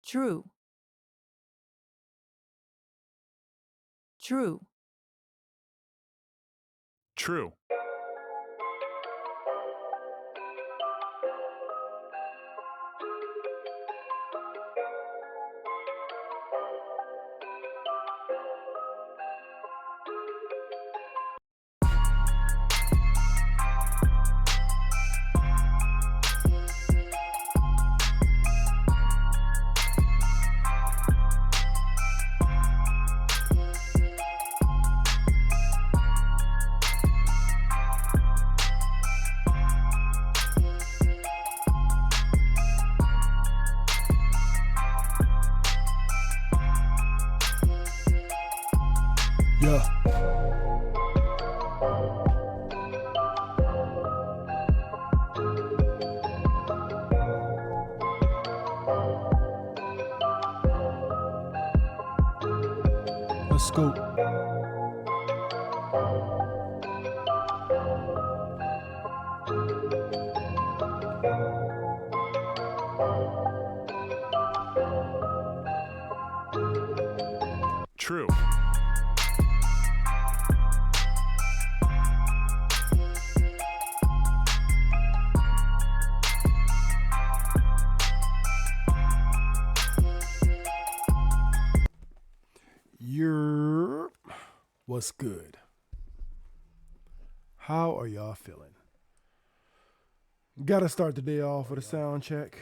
True. True. True. Yeah. Let's go. True. You're what's good? How are y'all feeling? Gotta start the day off with a sound check.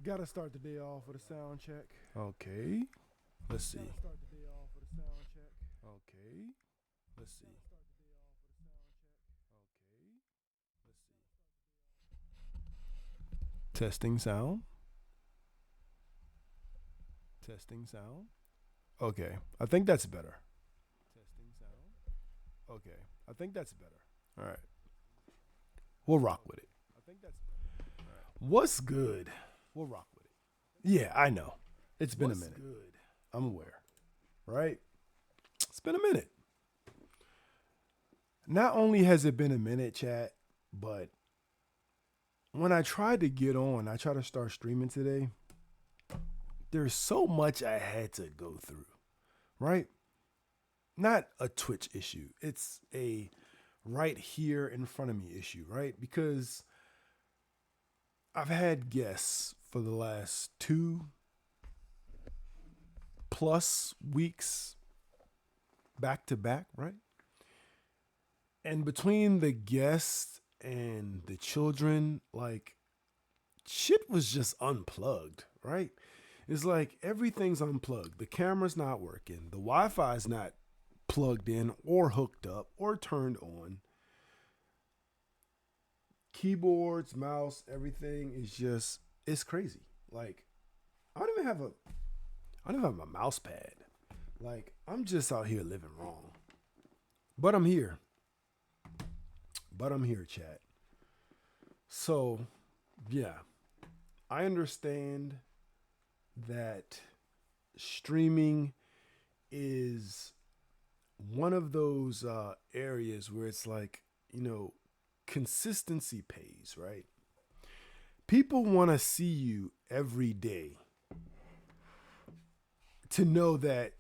Gotta start the day off with a sound check. Okay. Let's see. Okay. Let's see. Okay. Let's see. Testing sound. Testing sound. Okay. I think that's better. Testing sound. Okay. I think that's better. All right. We'll rock with it. I think that's better. All right. What's good? We'll rock with it. Yeah, I know. It's been a minute. Good? I'm aware. Right? It's been a minute. Not only has it been a minute, chat, but when I tried to get on, I tried to start streaming today. There's so much I had to go through, right? Not a Twitch issue. It's a right here in front of me issue, right? Because I've had guests for the last 2+ weeks back to back, right? And between the guests and the children, like shit was just unplugged, right? It's like everything's unplugged. The camera's not working. The Wi-Fi's not plugged in or hooked up or turned on. Keyboards, mouse, everything is just it's crazy. Like I don't even have a I don't even have a mouse pad. Like I'm just out here living wrong. But I'm here. But I'm here, chat. So, yeah, I understand that streaming is one of those areas where it's like, consistency pays, right? People want to see you every day to know that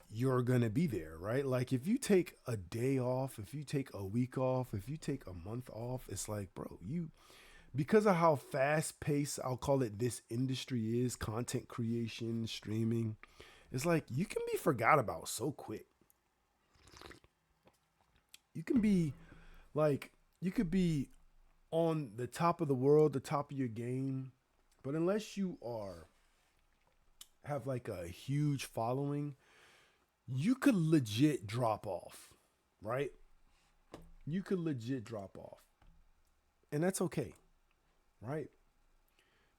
you're going to be there, right? Like if you take a day off, if you take a week off, if you take a month off, it's like, bro, you because of how fast paced I'll call it this industry is, content creation, streaming, it's like you can be forgot about so quick. You can be like you could be on the top of the world, the top of your game, but unless you are have like a huge following, you could legit drop off, right? You could legit drop off. And that's okay, right?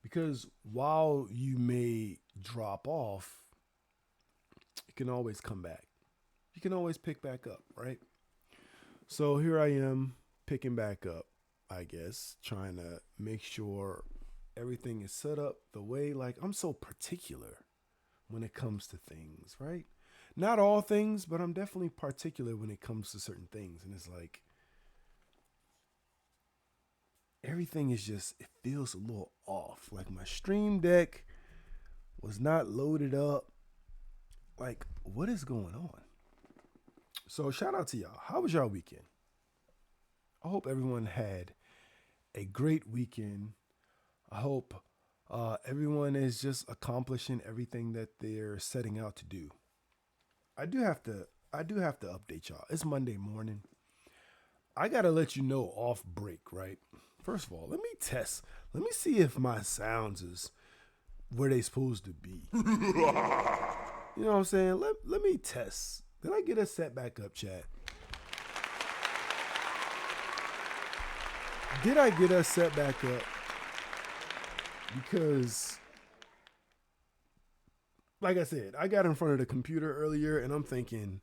Because while you may drop off, you can always come back. You can always pick back up, right? So here I am picking back up, I guess, trying to make sure everything is set up the way like I'm so particular when it comes to things, right? Not all things, but I'm definitely particular when it comes to certain things. And it's like everything is just, it feels a little off. Like my stream deck, was not loaded up. Like, what is going on? So shout out to y'all. How was y'all weekend? I hope everyone had a great weekend. I hope everyone is just accomplishing everything that they're setting out to do. I do have to update y'all. It's Monday morning. I gotta let you know off break, right? First of all, let me test. Let me see if my sounds is where they supposed to be. You know what I'm saying? Let me test. Did I get us set back up, chat? Did I get us set back up? Because, like I said, I got in front of the computer earlier and I'm thinking,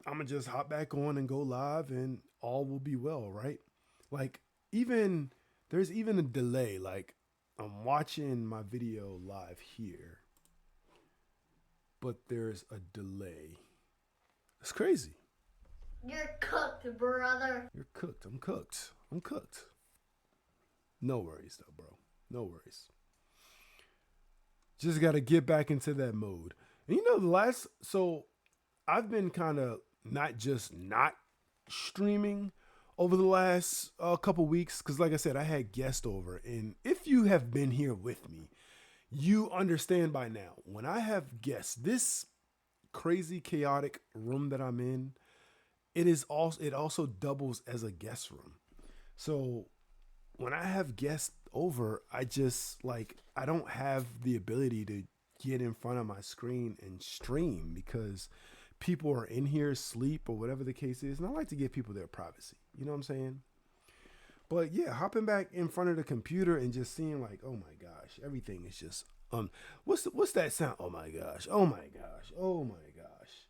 I'm going to just hop back on and go live and all will be well, right? Like, there's even a delay. Like, I'm watching my video live here, but there's a delay. It's crazy. You're cooked, brother. You're cooked. I'm cooked. I'm cooked. No worries, though, bro. No worries. Just got to get back into that mode. And you know, so I've been kind of not streaming over the last couple weeks. Because like I said, I had guests over. And if you have been here with me, you understand by now, when I have guests, this crazy, chaotic room that I'm in, it also doubles as a guest room. So when I have guests over, I don't have the ability to get in front of my screen and stream because people are in here asleep or whatever the case is. And I like to give people their privacy. You know what I'm saying? But yeah, hopping back in front of the computer and just seeing like, oh my gosh, everything is just what's that sound? Oh my gosh. Oh my gosh. Oh my gosh.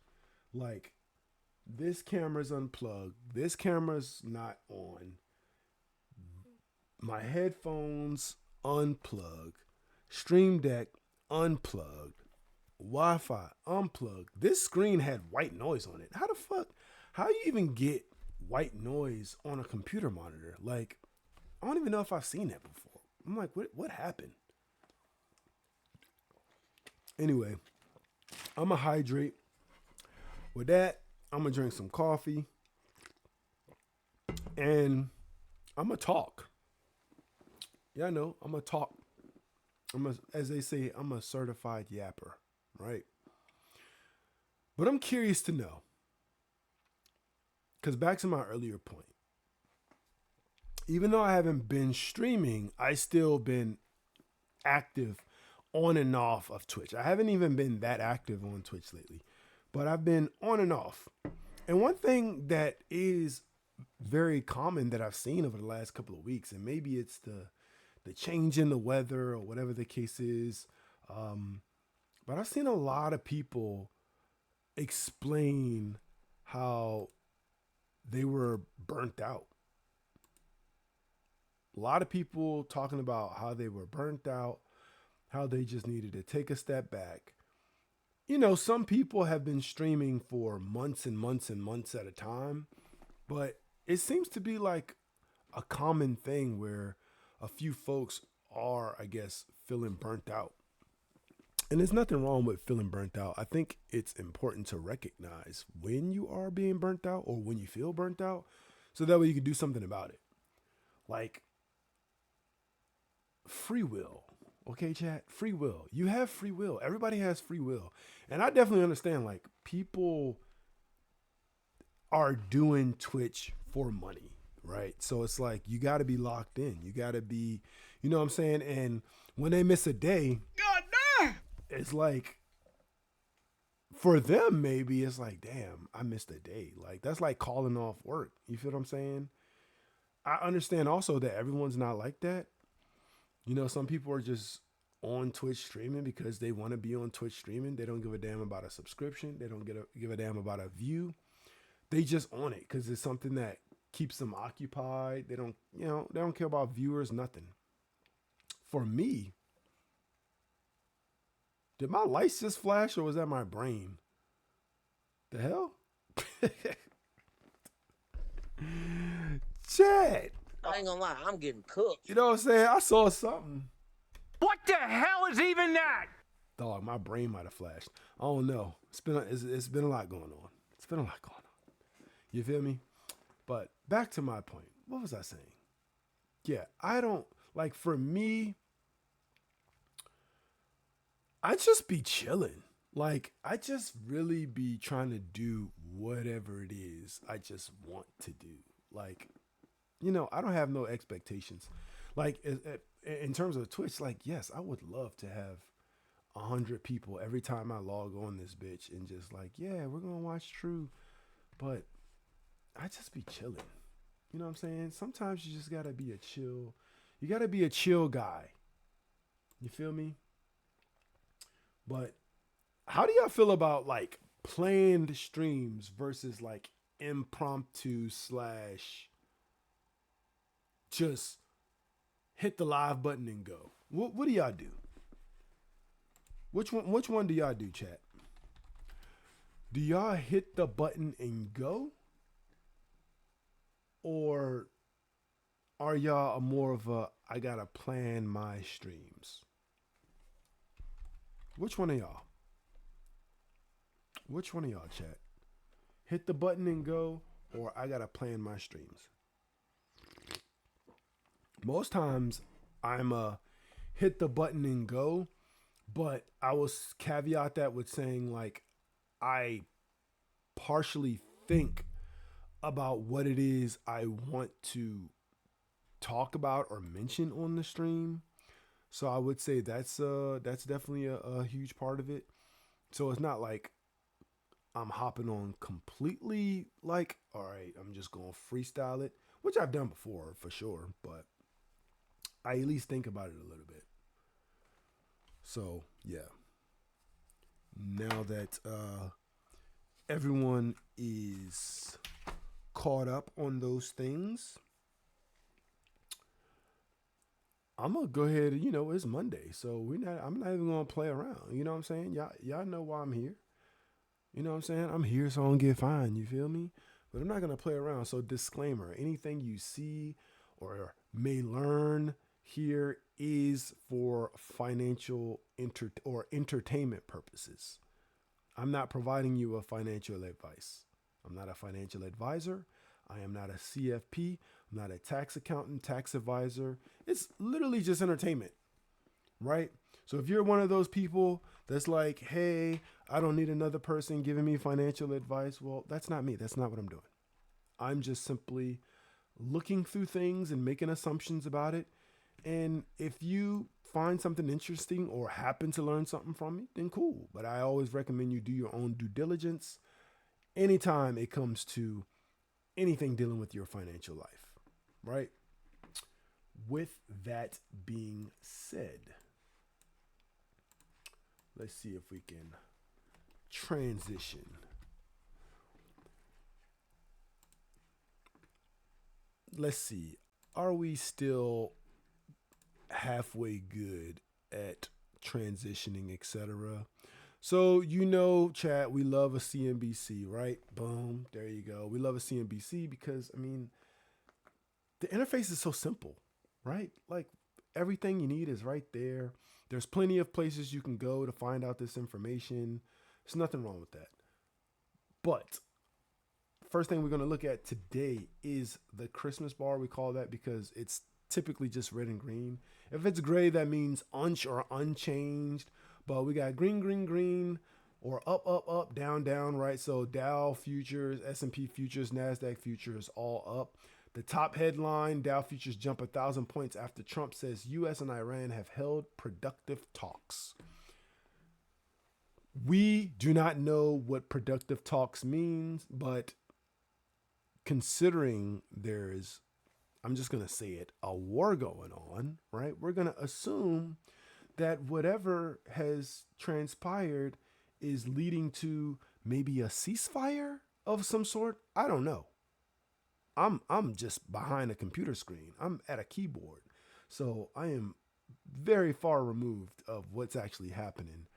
Like, this camera's unplugged. This camera's not on. My headphones unplugged. Stream Deck unplugged. Wi-Fi unplugged. This screen had white noise on it. How you even get white noise on a computer monitor? Like, I don't even know if I've seen that before. I'm like, what happened? Anyway, I'm going to hydrate. With that, I'm going to drink some coffee. And I'm going to talk. Yeah, I know. I'm going to talk. As they say, I'm a certified yapper, right? But I'm curious to know. Because back to my earlier point. Even though I haven't been streaming, I still been active on and off of Twitch. I haven't even been that active on Twitch lately. But I've been on and off. And one thing that is very common that I've seen over the last couple of weeks, and maybe it's the change in the weather or whatever the case is, but I've seen a lot of people explain how they were burnt out. A lot of people talking about how they were burnt out, how they just needed to take a step back. You know, some people have been streaming for months and months and months at a time, but it seems to be like a common thing where a few folks are, I guess, feeling burnt out. And there's nothing wrong with feeling burnt out. I think it's important to recognize when you are being burnt out or when you feel burnt out, so that way you can do something about it. Like, free will. Okay, chat? Free will. You have free will. Everybody has free will. And I definitely understand, like, people are doing Twitch for money, right? So it's like, you got to be locked in. You got to be, you know what I'm saying? And when they miss a day, God damn, it's like, for them, maybe it's like, damn, I missed a day. Like, that's like calling off work. You feel what I'm saying? I understand also that everyone's not like that. You know, some people are just on Twitch streaming because they want to be on Twitch streaming. They don't give a damn about a subscription. They don't give a damn about a view. They just on it because it's something that keeps them occupied. They don't care about viewers, nothing. For me, did my lights just flash or was that my brain? The hell? Chad. I ain't gonna lie, I'm getting cooked. You know what I'm saying? I saw something. What the hell is even that? Dog, my brain might have flashed. I don't know. It's been a lot going on. It's been a lot going on. You feel me? But back to my point. What was I saying? Yeah, I don't like, for me, I just be chilling. Like, I just really be trying to do whatever it is I just want to do. Like, I don't have no expectations. Like, in terms of Twitch, like, yes, I would love to have 100 people every time I log on this bitch and just like, yeah, we're gonna watch True. But I just be chilling. You know what I'm saying? Sometimes you just gotta be a chill. You gotta be a chill guy. You feel me? But how do y'all feel about like planned streams versus like impromptu slash just hit the live button and go? What do y'all do? Which one do y'all do, chat? Do y'all hit the button and go? Or are y'all more of a, I gotta plan my streams? Which one of y'all? Which one of y'all, chat? Hit the button and go, or I gotta plan my streams? Most times I'm a hit the button and go, but I will caveat that with saying like I partially think about what it is I want to talk about or mention on the stream. So I would say that's definitely a huge part of it. So it's not like I'm hopping on completely like, all right, I'm just going to freestyle it, which I've done before for sure, but I at least think about it a little bit. So, yeah. Now that everyone is caught up on those things, I'm gonna go ahead and, it's Monday, so I'm not even gonna play around. You know what I'm saying? Y'all know why I'm here. You know what I'm saying? I'm here so I don't get fined, you feel me? But I'm not gonna play around. So disclaimer, anything you see or may learn here is for financial or entertainment purposes. I'm not providing you a financial advice. I'm not a financial advisor. I am not a CFP. I'm not a tax accountant, tax advisor. It's literally just entertainment, right? So if you're one of those people that's like, hey, I don't need another person giving me financial advice, well, that's not me. That's not what I'm doing. I'm just simply looking through things and making assumptions about it. And if you find something interesting or happen to learn something from me, then cool. But I always recommend you do your own due diligence anytime it comes to anything dealing with your financial life, right? With that being said, let's see if we can transition. Let's see. Are we still halfway good at transitioning, etc.? So, chat, we love a CNBC, right? Boom. There you go. We love a CNBC because, the interface is so simple, right? Like, everything you need is right there. There's plenty of places you can go to find out this information. There's nothing wrong with that. But first thing we're going to look at today is the Christmas bar. We call that because it's typically just red and green. If it's gray, that means unch or unchanged. But we got green, green, green, or up, up, up, down, down, right? So Dow futures, S&P futures, NASDAQ futures, all up. The top headline, Dow futures jump 1,000 points after Trump says U.S. and Iran have held productive talks. We do not know what productive talks means, but considering there is, I'm just going to say it, a war going on, right? We're going to assume that whatever has transpired is leading to maybe a ceasefire of some sort. I don't know. I'm just behind a computer screen. I'm at a keyboard. So I am very far removed of what's actually happening.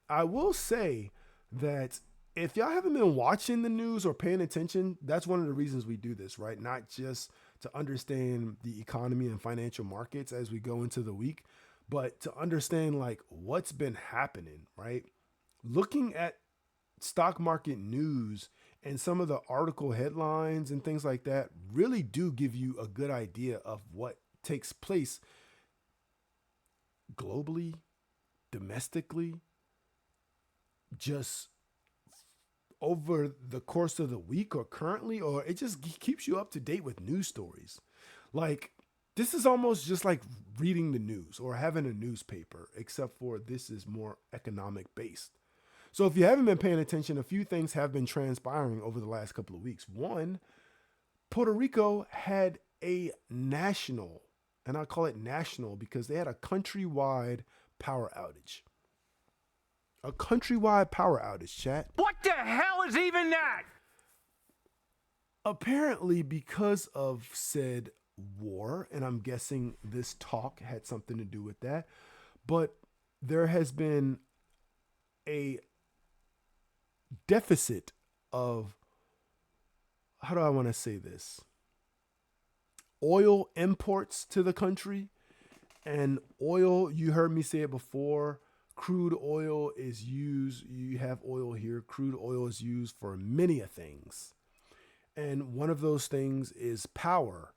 I will say that if y'all haven't been watching the news or paying attention, that's one of the reasons we do this, right? Not just to understand the economy and financial markets as we go into the week, But to understand like what's been happening, right? Looking at stock market news and some of the article headlines and things like that really do give you a good idea of what takes place globally, domestically, just over the course of the week or currently, or it just keeps you up to date with news stories. Like, this is almost just like reading the news or having a newspaper, except for this is more economic based. So if you haven't been paying attention, a few things have been transpiring over the last couple of weeks. One, Puerto Rico had a national, and I call it national because they had a countrywide power outage. A countrywide power outage, chat. What the hell is even that? Apparently, because of said war, and I'm guessing this talk had something to do with that, but there has been a deficit of, how do I want to say this? Oil imports to the country. And oil, you heard me say it before, crude oil is used, you have oil here, crude oil is used for many a things. And one of those things is power.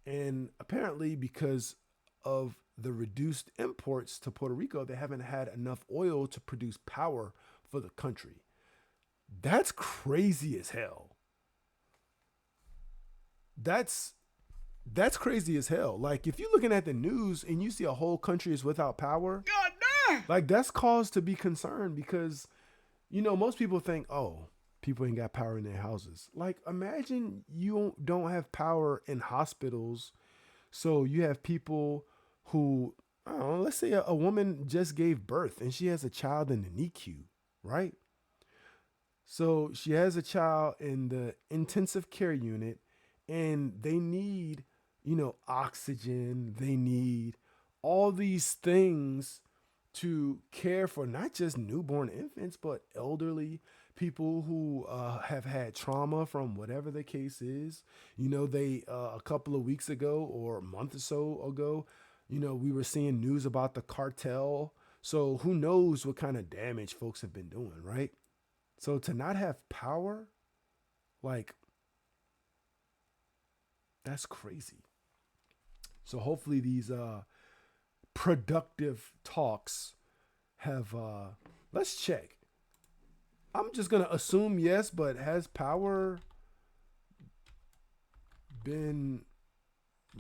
And apparently because of the reduced imports to Puerto Rico, they haven't had enough oil to produce power for the country. That's crazy as hell. That's crazy as hell. Like, if you're looking at the news and you see a whole country is without power, God damn! like, that's cause to be concerned because, you know, most people think, oh, people ain't got power in their houses. Like, imagine you don't have power in hospitals. So you have people who, I don't know, let's say a woman just gave birth and she has a child in the NICU, right? So she has a child in the intensive care unit and they need, you know, oxygen. They need all these things to care for not just newborn infants, but elderly people who have had trauma from whatever the case is. You know, they a couple of weeks ago or a month or so ago, you know, we were seeing news about the cartel. So who knows what kind of damage folks have been doing, right? So to not have power, like, that's crazy. So hopefully these productive talks have let's check. I'm just gonna assume yes, but has power been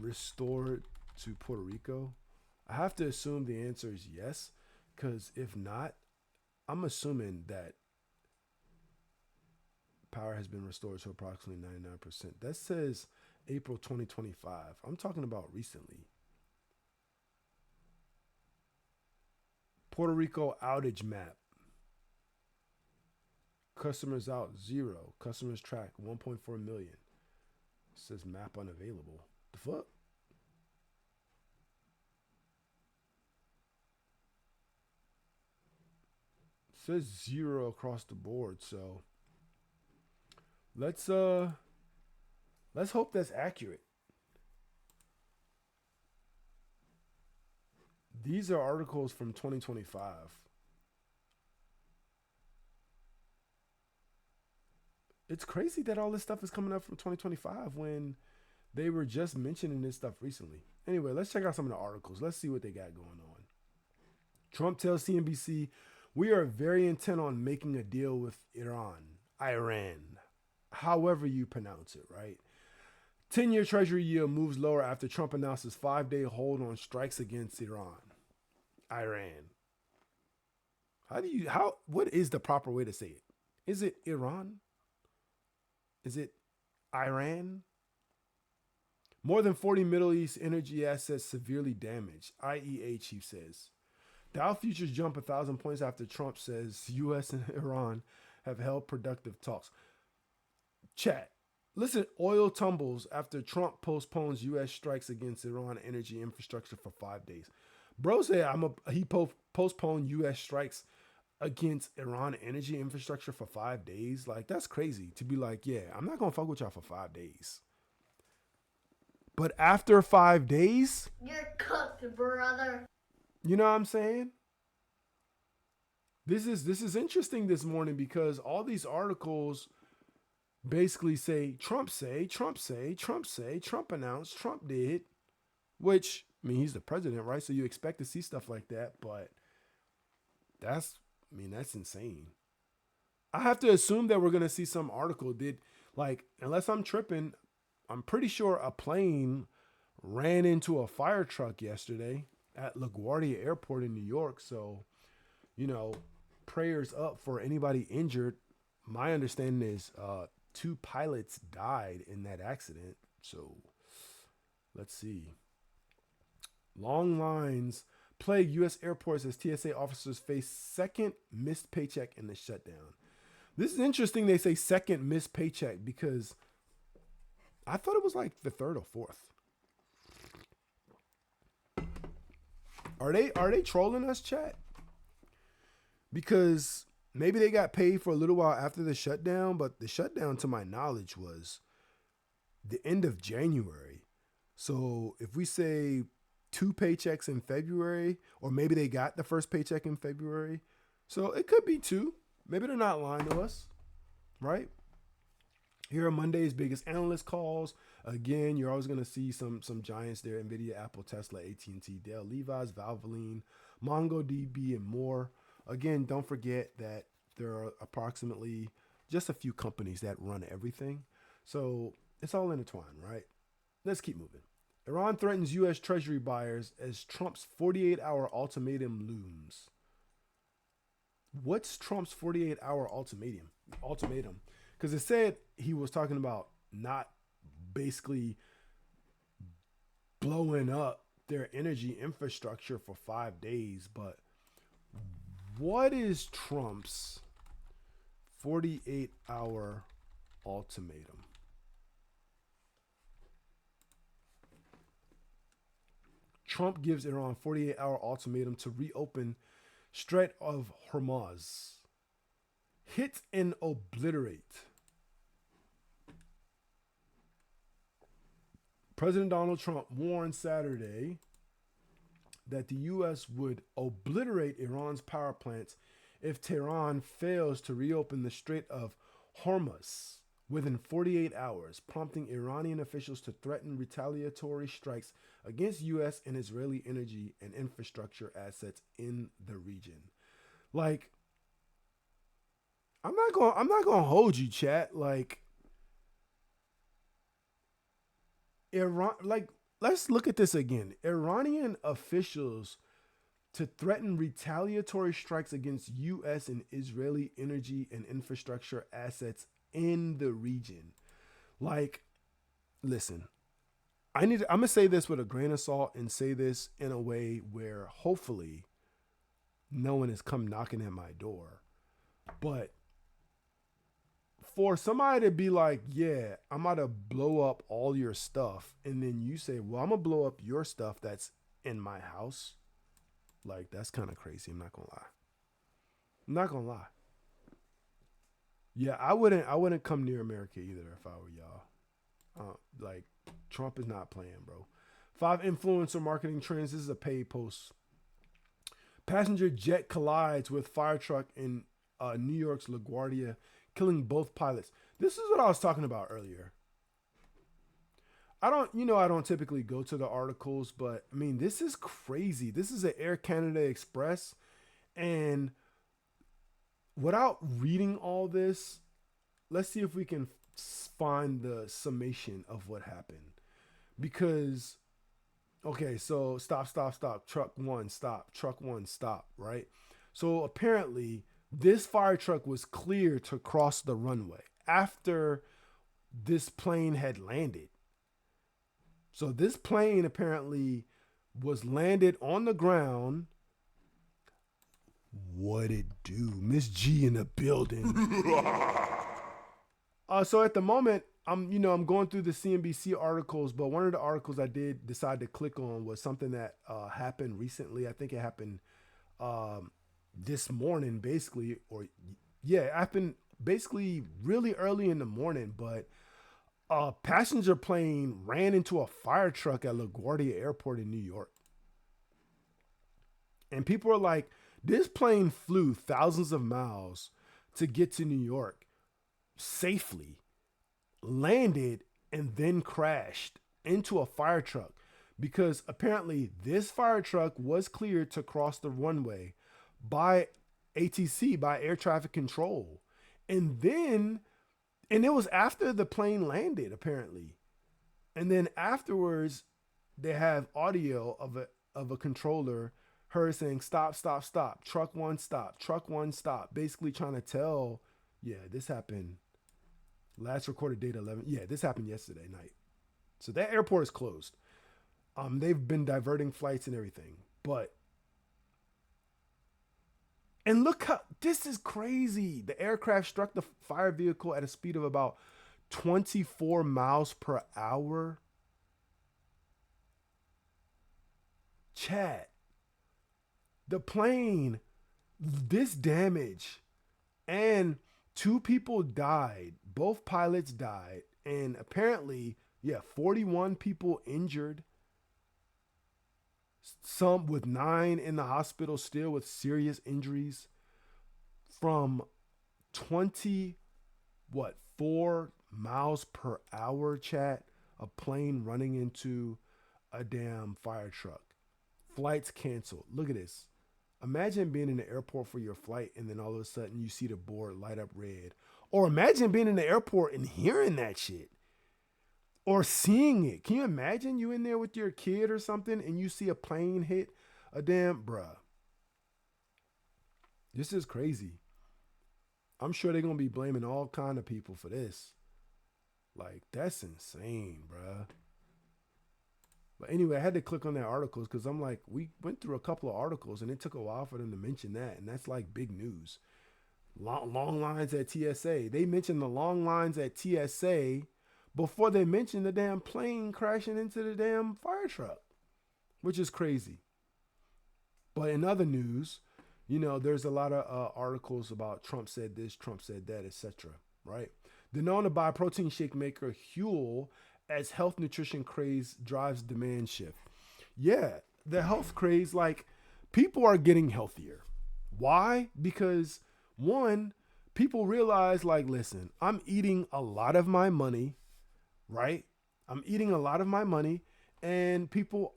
restored to Puerto Rico? I have to assume the answer is yes, because if not, I'm assuming that power has been restored to approximately 99%. That says April 2025. I'm talking about recently. Puerto Rico outage map. Customers out 0. Customers track 1.4 million. It says map unavailable. The fuck? It says 0 across the board, so let's hope that's accurate. These are articles from 2025. It's crazy that all this stuff is coming up from 2025 when they were just mentioning this stuff recently. Anyway, let's check out some of the articles. Let's see what they got going on. Trump tells CNBC, we are very intent on making a deal with Iran, however you pronounce it, right? 10-year Treasury yield moves lower after Trump announces 5-day hold on strikes against Iran. What is the proper way to say it? Is it Iran? Is it Iran? More than 40 Middle East energy assets severely damaged, IEA chief says. Dow futures jump 1,000 points after Trump says U.S. and Iran have held productive talks. Chat. Listen, oil tumbles after Trump postpones U.S. strikes against Iran energy infrastructure for 5 days. Bro said he postponed U.S. strikes against Iran energy infrastructure for 5 days. Like, that's crazy to be like, yeah, I'm not going to fuck with y'all for 5 days. But after 5 days, You're cooked, brother. You know what I'm saying? This is interesting this morning because all these articles basically say Trump say, Trump say, Trump say, Trump announced, Trump did, which, I mean, he's the president, right? So you expect to see stuff like that, but that's insane. I have to assume that we're going to see some article unless I'm tripping, I'm pretty sure a plane ran into a fire truck yesterday at LaGuardia Airport in New York. So, prayers up for anybody injured. My understanding is 2 pilots died in that accident. So let's see. Long lines plague U.S. airports as TSA officers face second missed paycheck in the shutdown. This is interesting. They say second missed paycheck because I thought it was like the third or fourth. Are they trolling us, chat? Because maybe they got paid for a little while after the shutdown, but the shutdown, to my knowledge, was the end of January. So if we say 2 paychecks in February, or maybe they got the first paycheck in February, so it could be 2. Maybe they're not lying to us, right? Here are Monday's biggest analyst calls. Again, you're always going to see some giants there: NVIDIA, Apple, Tesla, AT&T, Dell, Levi's, Valvoline, MongoDB, and more. Again, don't forget that there are approximately just a few companies that run everything. So it's all intertwined, right? Let's keep moving. Iran threatens U.S. Treasury buyers as Trump's 48-hour ultimatum looms. What's Trump's 48-hour ultimatum? Because it said he was talking about not basically blowing up their energy infrastructure for 5 days, but what is Trump's 48-hour ultimatum? Trump gives Iran 48-hour ultimatum to reopen Strait of Hormuz. Hit and obliterate. President Donald Trump warned Saturday that the U.S. would obliterate Iran's power plants if Tehran fails to reopen the Strait of Hormuz within 48 hours, prompting Iranian officials to threaten retaliatory strikes against U.S. and Israeli energy and infrastructure assets in the region. Like, I'm not gonna hold you, chat. Like, Iran, like, let's look at this again. Iranian officials to threaten retaliatory strikes against U.S. and Israeli energy and infrastructure assets in the region. Like, listen, I'm going to say this with a grain of salt and say this in a way where hopefully no one has come knocking at my door. But for somebody to be like, yeah, I'm about to blow up all your stuff, and then you say, well, I'm going to blow up your stuff that's in my house. Like, that's kind of crazy. I'm not going to lie. Yeah, I wouldn't come near America either if I were y'all. Like, Trump is not playing, bro. 5 influencer marketing trends. This is a paid post. Passenger jet collides with fire truck in New York's LaGuardia, killing both pilots. This is what I was talking about earlier. I don't typically go to the articles, but I mean, this is crazy. This is an Air Canada Express, and without reading all this, let's see if we can find the summation of what happened. Because, okay, so stop, truck one, stop, right? So apparently this fire truck was clear to cross the runway after this plane had landed. So this plane apparently was landed on the ground. What it do? Miss G in the building. So at the moment, I'm going through the CNBC articles, but one of the articles I did decide to click on was something that happened recently. I think it happened this morning, basically, it happened basically really early in the morning, but a passenger plane ran into a fire truck at LaGuardia Airport in New York. And people are like, this plane flew thousands of miles to get to New York safely, landed, and then crashed into a fire truck because apparently this fire truck was cleared to cross the runway by ATC, by air traffic control. And it was after the plane landed, apparently. And then afterwards, they have audio of a controller, her saying, stop, stop, stop, truck one, stop, basically trying to tell, yeah, this happened. Last recorded date 11. Yeah, this happened yesterday night. So that airport is closed. They've been diverting flights and everything. And look how, this is crazy. The aircraft struck the fire vehicle at a speed of about 24 miles per hour. Chat. The plane, this damage, and 2 people died. Both pilots died. And apparently, 41 people injured. Some with 9 in the hospital still with serious injuries from 4 miles per hour, chat, a plane running into a damn fire truck. Flights canceled. Look at this. Imagine being in the airport for your flight and then all of a sudden you see the board light up red. Or imagine being in the airport and hearing that shit. Or seeing it. Can you imagine you in there with your kid or something and you see a plane hit a damn bruh? This is crazy. I'm sure they're going to be blaming all kind of people for this. Like, that's insane, bruh. But anyway, I had to click on that article because I'm like, we went through a couple of articles and it took a while for them to mention that. And that's like big news. Long lines at TSA. They mentioned the long lines at TSA before they mentioned the damn plane crashing into the damn fire truck, which is crazy. But in other news, there's a lot of articles about Trump said this, Trump said that, etc. Right? They're known to buy protein shake maker Huel as health nutrition craze drives demand shift. Yeah, the health craze, like people are getting healthier. Why? Because one, people realize like, listen, I'm eating a lot of my money, right? I'm eating a lot of my money and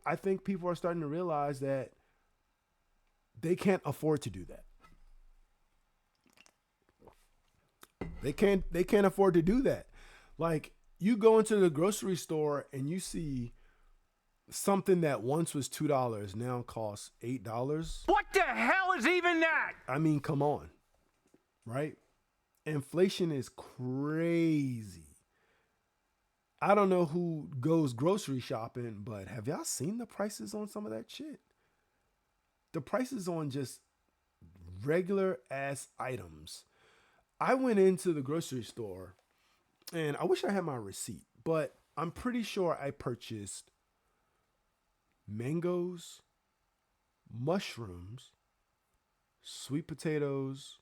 I think people are starting to realize that they can't afford to do that. They can't afford to do that. Like, you go into the grocery store and you see something that once was $2 now costs $8. What the hell is even that? I mean, come on, right? Inflation is crazy. I don't know who goes grocery shopping, but have y'all seen the prices on some of that shit? The prices on just regular ass items. I went into the grocery store and I wish I had my receipt, but I'm pretty sure I purchased mangoes, mushrooms, sweet potatoes,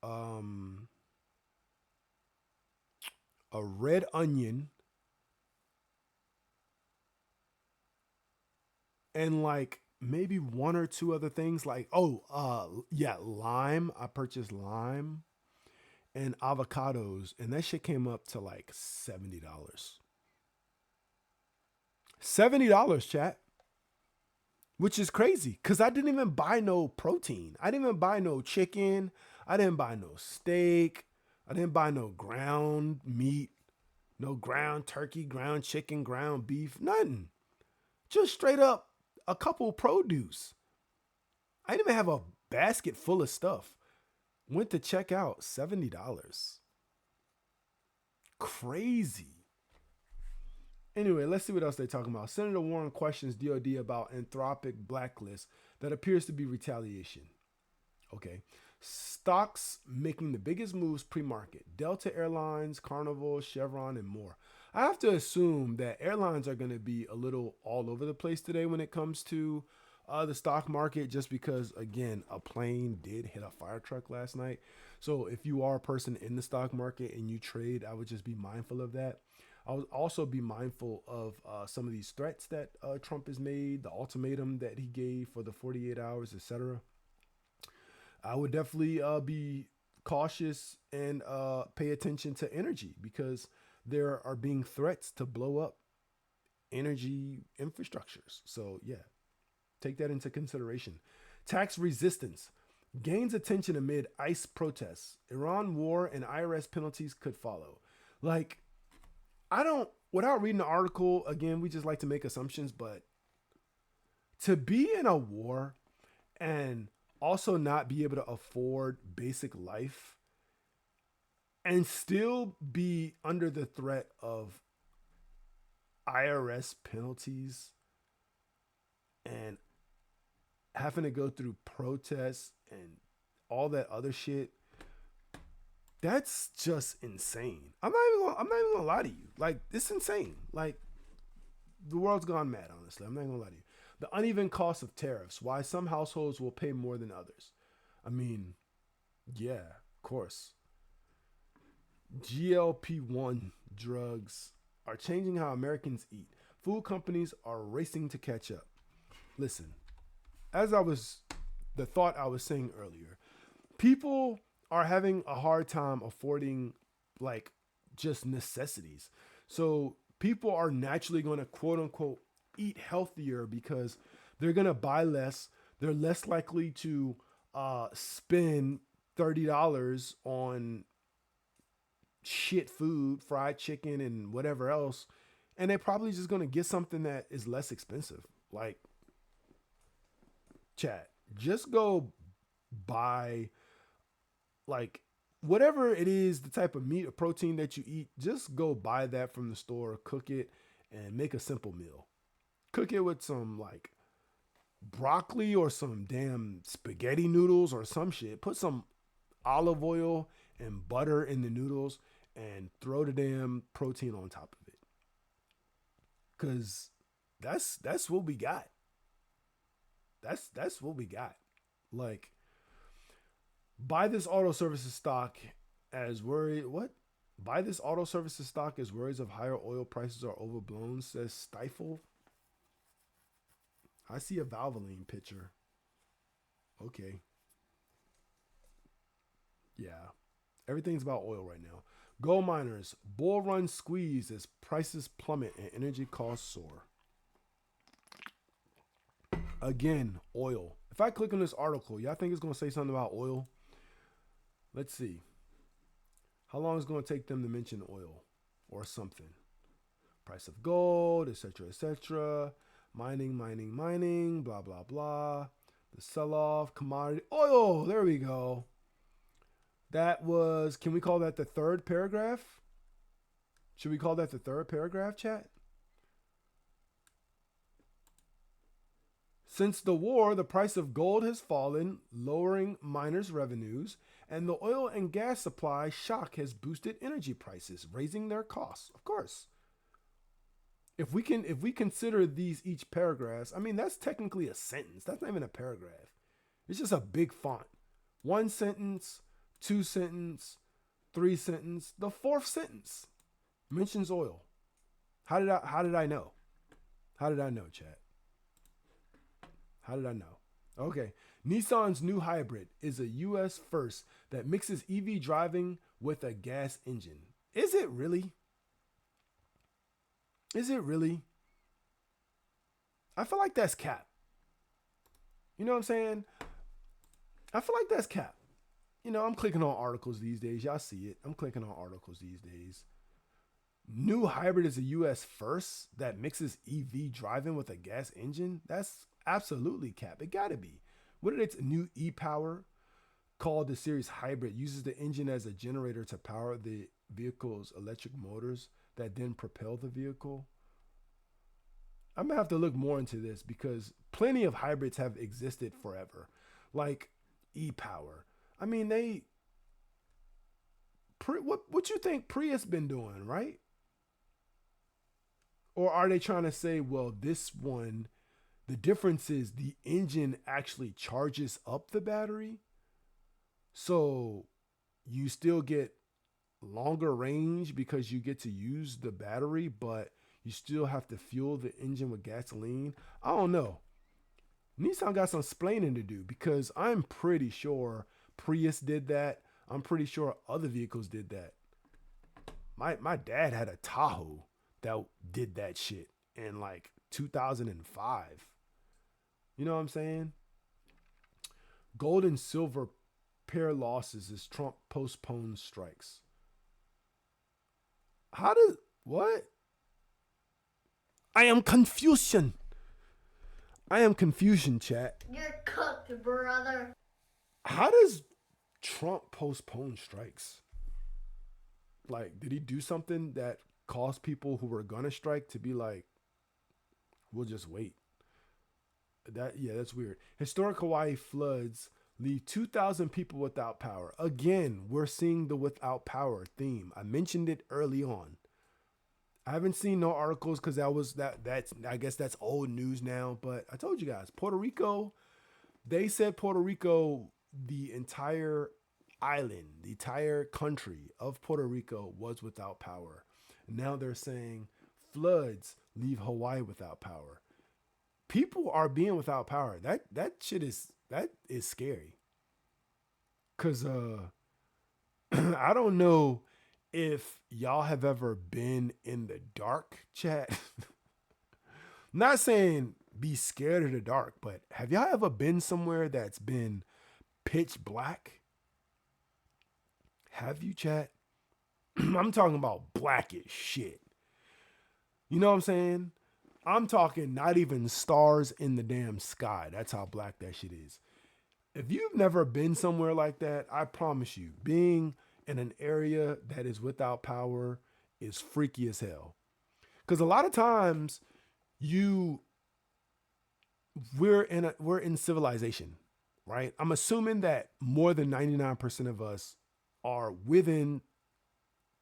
a red onion, and like maybe 1 or 2 other things like, lime. I purchased lime and avocados, and that shit came up to like $70. $70, chat. Which is crazy because I didn't even buy no protein. I didn't even buy no chicken. I didn't buy no steak. I didn't buy no ground meat, no ground turkey, ground chicken, ground beef, nothing. Just straight up a couple produce. I didn't even have a basket full of stuff. Went to check out, $70. Crazy. Anyway, let's see what else they're talking about. Senator Warren questions DOD about Anthropic blacklist that appears to be retaliation. Okay. Stocks making the biggest moves pre-market. Delta Airlines, Carnival, Chevron, and more. I have to assume that airlines are going to be a little all over the place today when it comes to the stock market, just because, again, a plane did hit a fire truck last night. So if you are a person in the stock market and you trade, I would just be mindful of that. I'll also be mindful of some of these threats that Trump has made, the ultimatum that he gave for the 48 hours, etc. I would definitely be cautious and pay attention to energy because there are being threats to blow up energy infrastructures. So, yeah, take that into consideration. Tax resistance gains attention amid ICE protests. Iran war and IRS penalties could follow. Like, without reading the article, again, we just like to make assumptions, but to be in a war and also not be able to afford basic life and still be under the threat of IRS penalties and having to go through protests and all that other shit, that's just insane. I'm not even gonna lie to you. Like, it's insane. Like, the world's gone mad, honestly. I'm not gonna lie to you. The uneven cost of tariffs, why some households will pay more than others. I mean, yeah, of course. GLP-1 drugs are changing how Americans eat. Food companies are racing to catch up. Listen, the thought I was saying earlier, people are having a hard time affording like just necessities. So people are naturally going to quote unquote eat healthier because they're going to buy less. They're less likely to spend $30 on shit food, fried chicken and whatever else. And they're probably just going to get something that is less expensive. Like, chat, just go buy like whatever it is, the type of meat or protein that you eat, just go buy that from the store, cook it, and make a simple meal. Cook it with some like broccoli or some damn spaghetti noodles or some shit. Put some olive oil and butter in the noodles and throw the damn protein on top of it. Cause that's what we got. That's what we got. Like, buy this auto services stock as worried. What? Buy this auto services stock as worries of higher oil prices are overblown, says Stifel. I see a Valvoline picture. Okay. Yeah. Everything's about oil right now. Gold miners, bull run squeeze as prices plummet and energy costs soar. Again, oil. If I click on this article, y'all think it's going to say something about oil? Let's see. How long is it going to take them to mention oil or something? Price of gold, etc., etc. Mining, blah, blah, blah. The sell-off, commodity, oil. There we go. That was, can we call that the third paragraph? Should we call that the third paragraph, chat? Since the war, the price of gold has fallen, lowering miners' revenues, and the oil and gas supply shock has boosted energy prices, raising their costs. Of course. If we consider these each paragraphs, I mean, that's technically a sentence. That's not even a paragraph. It's just a big font. One sentence, two sentence, three sentence. The fourth sentence mentions oil. How did I know? How did I know, chat? How did I know? Okay. Nissan's new hybrid is a US first that mixes EV driving with a gas engine. Is it really? Is it really? I feel like that's cap. You know what I'm saying? I feel like that's cap. You know, I'm clicking on articles these days. Y'all see it. I'm clicking on articles these days. New hybrid is a US first that mixes EV driving with a gas engine. That's absolutely cap. It gotta be. What is its new e-Power called the Series Hybrid uses the engine as a generator to power the vehicle's electric motors that then propel the vehicle. I'm gonna have to look more into this because plenty of hybrids have existed forever, like e-Power. I mean, what you think Prius been doing, right? Or are they trying to say, well, this one, the difference is the engine actually charges up the battery, so you still get longer range because you get to use the battery, but you still have to fuel the engine with gasoline. I don't know. Nissan got some splaining to do because I'm pretty sure Prius did that. I'm pretty sure other vehicles did that. My dad had a Tahoe that did that shit in like 2005. You know what I'm saying? Gold and silver pair losses as Trump postpones strikes. How does what? I am confusion. I am confusion, chat. You're cooked, brother. How does Trump postpone strikes? Like, did he do something that caused people who were gonna strike to be like, we'll just wait? That's weird. Historic Hawaii floods leave 2,000 people without power. Again, we're seeing the without power theme. I mentioned it early on. I haven't seen no articles because that's I guess that's old news now. But I told you guys, Puerto Rico, they said Puerto Rico, the entire island, the entire country of Puerto Rico was without power. Now they're saying floods leave Hawaii without power. People are being without power. That is scary. Cause I don't know if y'all have ever been in the dark, chat. Not saying be scared of the dark, but have y'all ever been somewhere that's been pitch black? Have you, chat? I'm talking about black as shit. You know what I'm saying? I'm talking not even stars in the damn sky. That's how black that shit is. If you've never been somewhere like that, I promise you, being in an area that is without power is freaky as hell. Because a lot of times we're in civilization, right? I'm assuming that more than 99% of us are within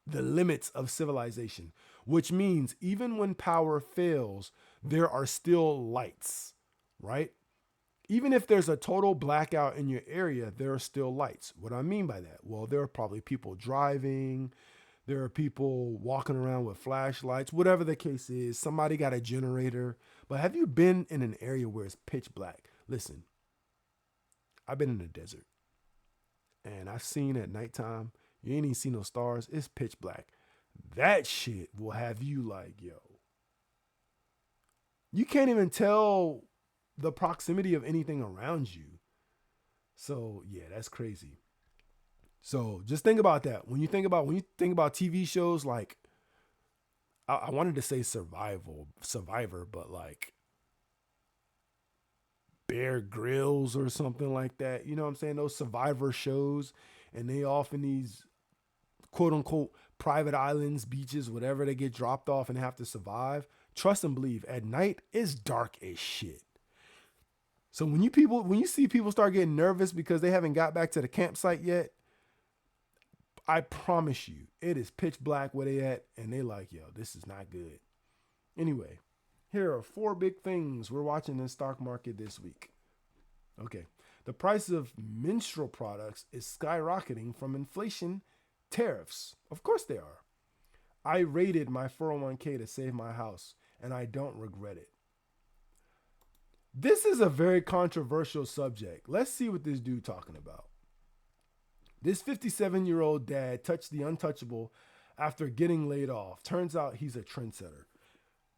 the limits of civilization, which means even when power fails, there are still lights, right? Even if there's a total blackout in your area, there are still lights. What do I mean by that? Well, there are probably people driving. There are people walking around with flashlights, whatever the case is. Somebody got a generator. But have you been in an area where it's pitch black? Listen, I've been in the desert and I've seen at nighttime, you ain't even seen no stars. It's pitch black. That shit will have you like, yo, you can't even tell the proximity of anything around you. So yeah, that's crazy. So just think about that. When you think about TV shows like, I wanted to say Survivor, but like Bear Grylls or something like that. You know what I'm saying? Those Survivor shows, and they off in these quote unquote private islands, beaches, whatever, they get dropped off and have to survive. Trust and believe, at night it's dark as shit. So when you see people start getting nervous because they haven't got back to the campsite yet, I promise you, it is pitch black where they at, and they like, yo, this is not good. Anyway, here are 4 big things we're watching in the stock market this week. Okay, the price of menstrual products is skyrocketing from inflation, tariffs. Of course they are. I raided my 401k to save my house, and I don't regret it. This is a very controversial subject. Let's see what this dude talking about. This 57-year-old dad touched the untouchable after getting laid off. Turns out he's a trendsetter.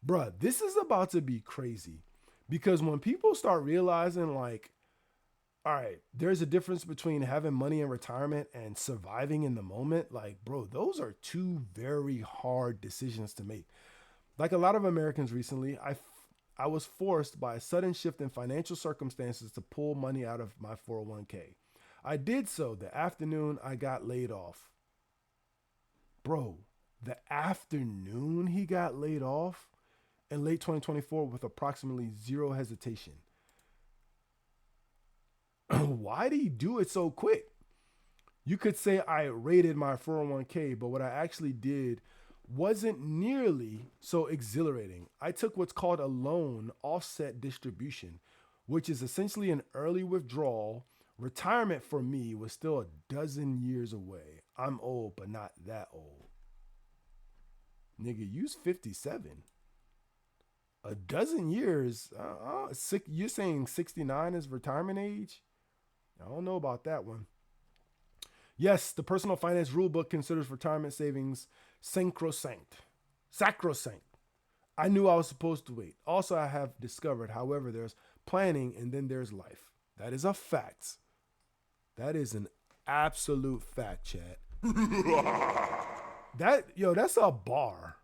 Bruh, this is about to be crazy. Because when people start realizing like, all right, there's a difference between having money in retirement and surviving in the moment. Like, bro, those are 2 very hard decisions to make. Like a lot of Americans recently, I was forced by a sudden shift in financial circumstances to pull money out of my 401k. I did so the afternoon I got laid off. Bro, the afternoon he got laid off in late 2024 with approximately 0 hesitation. Why did he do it so quick? You could say I raided my 401k, but what I actually did wasn't nearly so exhilarating. I took what's called a loan offset distribution, which is essentially an early withdrawal. Retirement for me was still a dozen years away. I'm old, but not that old. Nigga, you's 57. A dozen years. You're saying 69 is retirement age? I don't know about that one. Yes, the personal finance rulebook considers retirement savings sacrosanct. Sacrosanct. I knew I was supposed to wait. Also, I have discovered, however, there's planning and then there's life. That is a fact. That is an absolute fact, chat. That's a bar.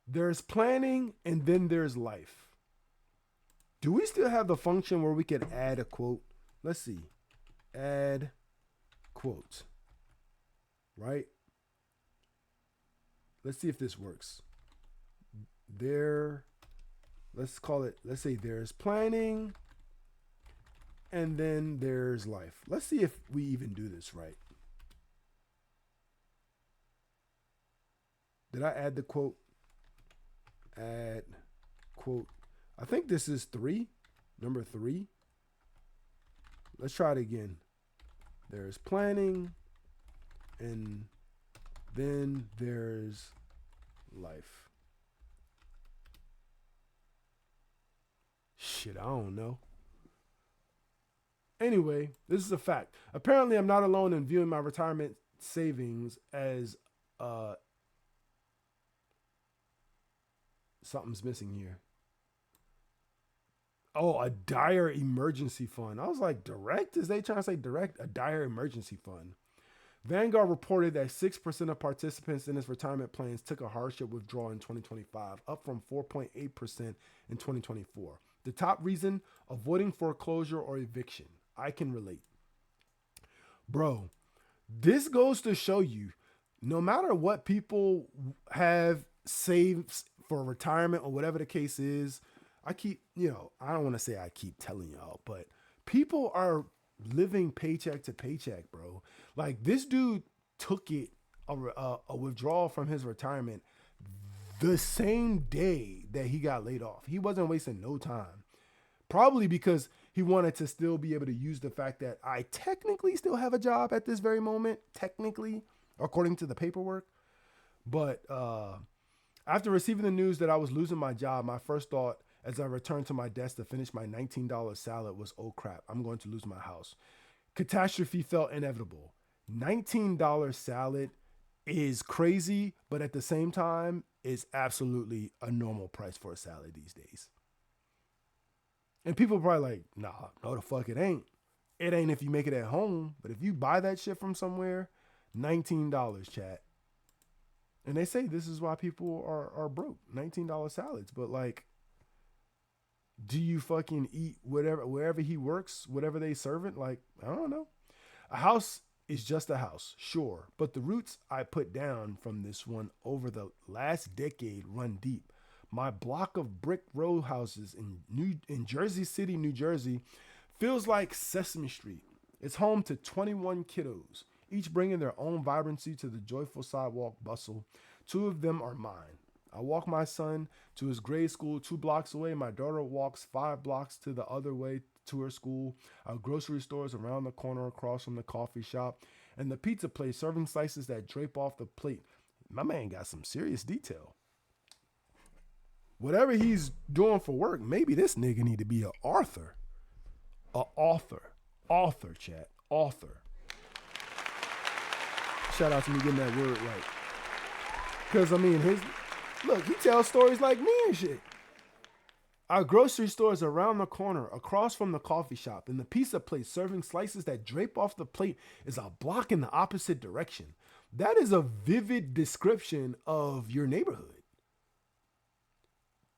There's planning and then there's life. Do we still have the function where we could add a quote? Let's see. Add quote. Right? Let's see if this works. Let's say there's planning and then there's life. Let's see if we even do this right. Did I add the quote? Add quote. I think this is 3. Number 3. Let's try it again. There's planning and then there's life. Shit, I don't know. Anyway, this is a fact. Apparently, I'm not alone in viewing my retirement savings as something's missing here. Oh, a dire emergency fund. I was like, direct? Is they trying to say direct? A dire emergency fund. Vanguard reported that 6% of participants in its retirement plans took a hardship withdrawal in 2025, up from 4.8% in 2024. The top reason, avoiding foreclosure or eviction. I can relate. Bro, this goes to show you, no matter what people have saved for retirement or whatever the case is, I don't want to say I keep telling y'all, but people are living paycheck to paycheck, bro. Like, this dude took a withdrawal from his retirement the same day that he got laid off. He wasn't wasting no time. Probably because he wanted to still be able to use the fact that I technically still have a job at this very moment, technically, according to the paperwork. But after receiving the news that I was losing my job, my first thought as I returned to my desk to finish my $19 salad was, oh crap, I'm going to lose my house. Catastrophe felt inevitable. $19 salad is crazy, but at the same time, is absolutely a normal price for a salad these days. And people are probably like, nah, no the fuck it ain't. It ain't if you make it at home, but if you buy that shit from somewhere, $19, chat. And they say this is why people are broke, $19 salads. But like, do you fucking eat wherever he works, whatever they serve it? Like, I don't know. A house is just a house, sure. But the roots I put down from this one over the last decade run deep. My block of brick row houses in Jersey City, New Jersey, feels like Sesame Street. It's home to 21 kiddos, each bringing their own vibrancy to the joyful sidewalk bustle. 2 of them are mine. I walk my son to his grade school 2 blocks away. My daughter walks 5 blocks to the other way to her school. Our grocery store is around the corner across from the coffee shop. And the pizza place serving slices that drape off the plate. My man got some serious detail. Whatever he's doing for work, maybe this nigga need to be an author. A author. Author, chat. Author. Shout out to me getting that word right. Because, I mean, he tells stories like me and shit. Our grocery store is around the corner, across from the coffee shop, and the pizza place serving slices that drape off the plate is a block in the opposite direction. That is a vivid description of your neighborhood.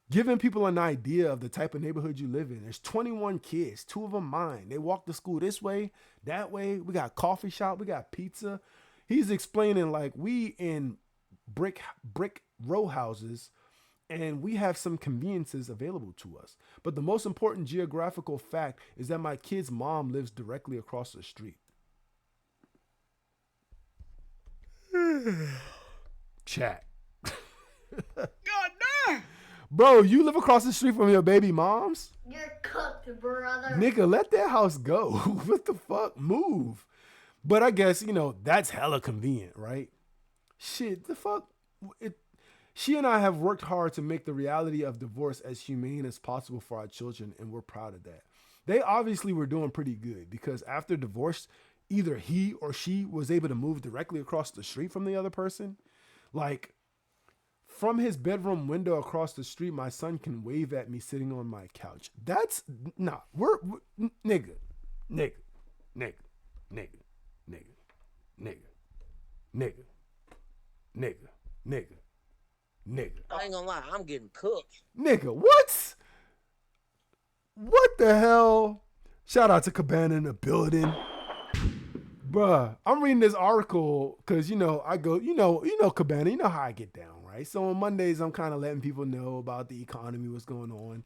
Giving people an idea of the type of neighborhood you live in. There's 21 kids, 2 of them mine. They walk to school this way, that way. We got coffee shop, we got pizza. He's explaining like we in brick row houses and we have some conveniences available to us. But the most important geographical fact is that my kid's mom lives directly across the street. Chat. God damn! Bro, you live across the street from your baby moms? You're cooked, brother. Nigga, let that house go. What the fuck? Move. But I guess, that's hella convenient, right? Shit, the fuck? It, she and I have worked hard to make the reality of divorce as humane as possible for our children, and we're proud of that. They obviously were doing pretty good because after divorce, either he or she was able to move directly across the street from the other person. Like, from his bedroom window across the street, my son can wave at me sitting on my couch. That's nah. Nigga, nigga, nigga, nigga, nigga, nigga, nigga, nigga, nigga, nigga. I ain't gonna lie, I'm getting cooked. Nigga, what? What the hell? Shout out to Cabana in the building. Bruh, I'm reading this article because, I go, Cabana, you know how I get down, right? So on Mondays, I'm kind of letting people know about the economy, what's going on.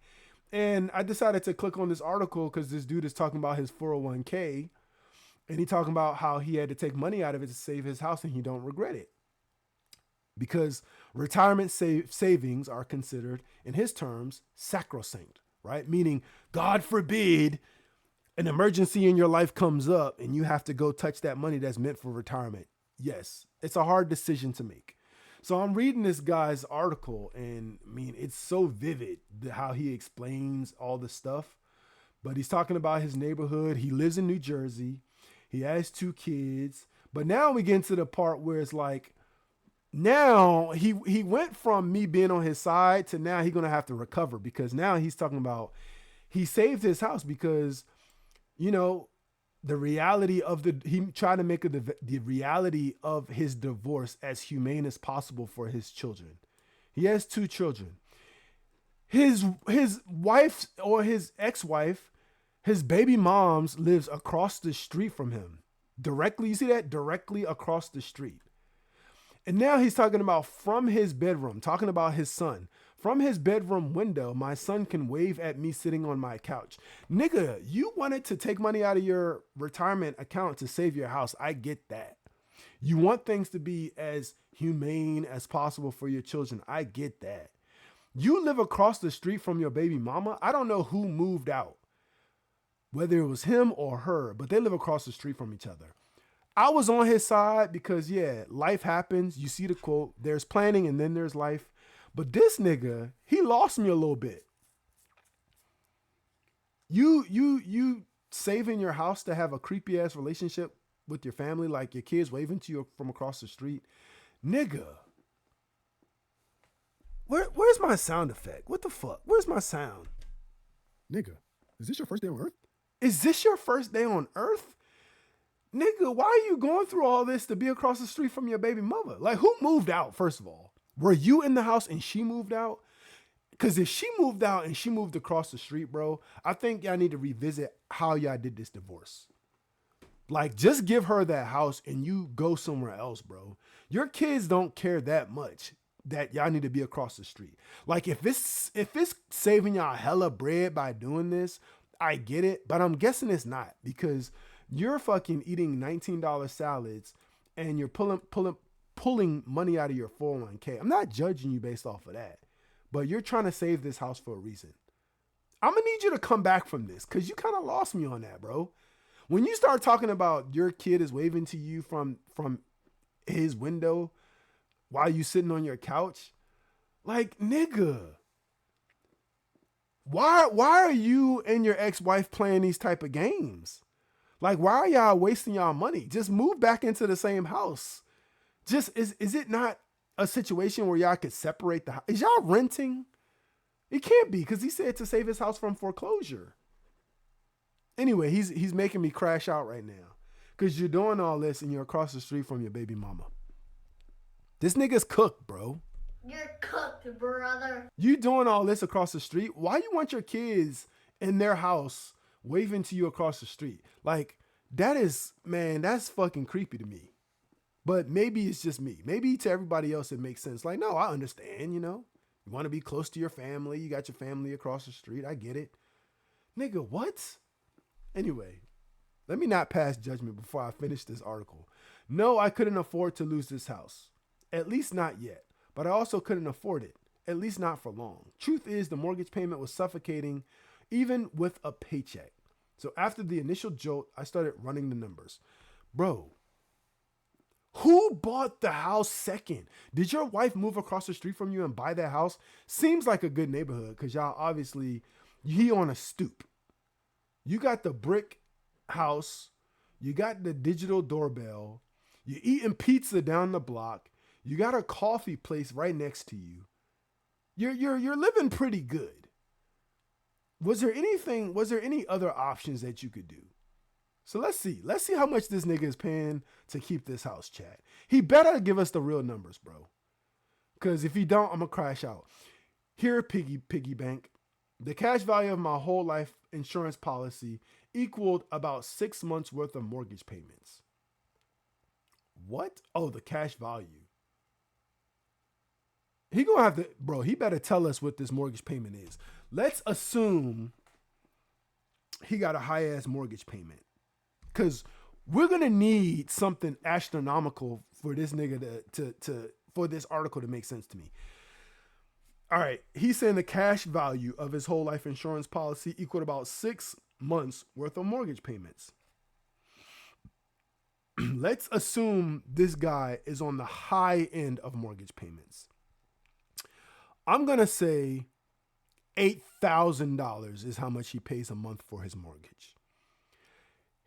And I decided to click on this article because this dude is talking about his 401k. And he talking about how he had to take money out of it to save his house and he don't regret it. Because retirement savings are considered, in his terms, sacrosanct, right? Meaning, God forbid, an emergency in your life comes up and you have to go touch that money that's meant for retirement. Yes, it's a hard decision to make. So I'm reading this guy's article and it's so vivid how he explains all the stuff. But he's talking about his neighborhood. He lives in New Jersey. He has 2 kids. But now we get into the part where it's like, now he went from me being on his side to now he's going to have to recover because now he's talking about he saved his house because the reality of he tried to make the reality of his divorce as humane as possible for his children. He has 2 children. His wife or his ex-wife, his baby mom's lives across the street from him. Directly, you see that? Directly across the street. And now he's talking about from his bedroom, talking about his son. From his bedroom window, my son can wave at me sitting on my couch. Nigga, you wanted to take money out of your retirement account to save your house. I get that. You want things to be as humane as possible for your children. I get that. You live across the street from your baby mama. I don't know who moved out, whether it was him or her, but they live across the street from each other. I was on his side because, life happens. You see the quote, there's planning and then there's life. But this nigga, he lost me a little bit. You saving your house to have a creepy ass relationship with your family, like your kids waving to you from across the street. Nigga. Where's my sound effect? What the fuck? Where's my sound? Nigga, is this your first day on Earth? Is this your first day on Earth? Nigga, why are you going through all this to be across the street from your baby mother? Like, who moved out, first of all? Were you in the house and she moved out? Because if she moved out and she moved across the street, bro, I think y'all need to revisit how y'all did this divorce. Like, just give her that house and you go somewhere else, bro. Your kids don't care that much that y'all need to be across the street. Like, if it's saving y'all hella bread by doing this, I get it. But I'm guessing it's not because you're fucking eating $19 salads and you're pulling money out of your 401k. I'm not judging you based off of that, but you're trying to save this house for a reason. I'm gonna need you to come back from this because you kind of lost me on that, bro. When you start talking about your kid is waving to you from his window while you sitting on your couch, like, nigga, why are you and your ex-wife playing these type of games? Like, why are y'all wasting y'all money? Just move back into the same house. Just is it not a situation where y'all could separate the house? Is y'all renting? It can't be because he said to save his house from foreclosure. Anyway, he's making me crash out right now because you're doing all this and you're across the street from your baby mama. This nigga's cooked, bro. You're cooked, brother. You doing all this across the street? Why you want your kids in their house waving to you across the street? Like, that's fucking creepy to me. But maybe it's just me. Maybe to everybody else it makes sense. Like, no, I understand, You want to be close to your family. You got your family across the street. I get it. Nigga, what? Anyway, let me not pass judgment before I finish this article. No, I couldn't afford to lose this house. At least not yet. But I also couldn't afford it. At least not for long. Truth is, the mortgage payment was suffocating even with a paycheck. So after the initial jolt, I started running the numbers. Bro, who bought the house second? Did your wife move across the street from you and buy that house? Seems like a good neighborhood because y'all obviously, he on a stoop. You got the brick house. You got the digital doorbell. You're eating pizza down the block. You got a coffee place right next to you. You're living pretty good. Was there any other options that you could do? So let's see how much this nigga is paying to keep this house, chat. He better give us the real numbers, bro. Because if he don't, I'm gonna crash out. Here, piggy bank. The cash value of my whole life insurance policy equaled about 6 months worth of mortgage payments. What? Oh, the cash value. He gonna have to, bro, he better tell us what this mortgage payment is. Let's assume he got a high ass mortgage payment. Cause we're gonna need something astronomical for this nigga for this article to make sense to me. All right, he's saying the cash value of his whole life insurance policy equaled about 6 months worth of mortgage payments. Let's assume this guy is on the high end of mortgage payments. I'm gonna say $8,000 is how much he pays a month for his mortgage.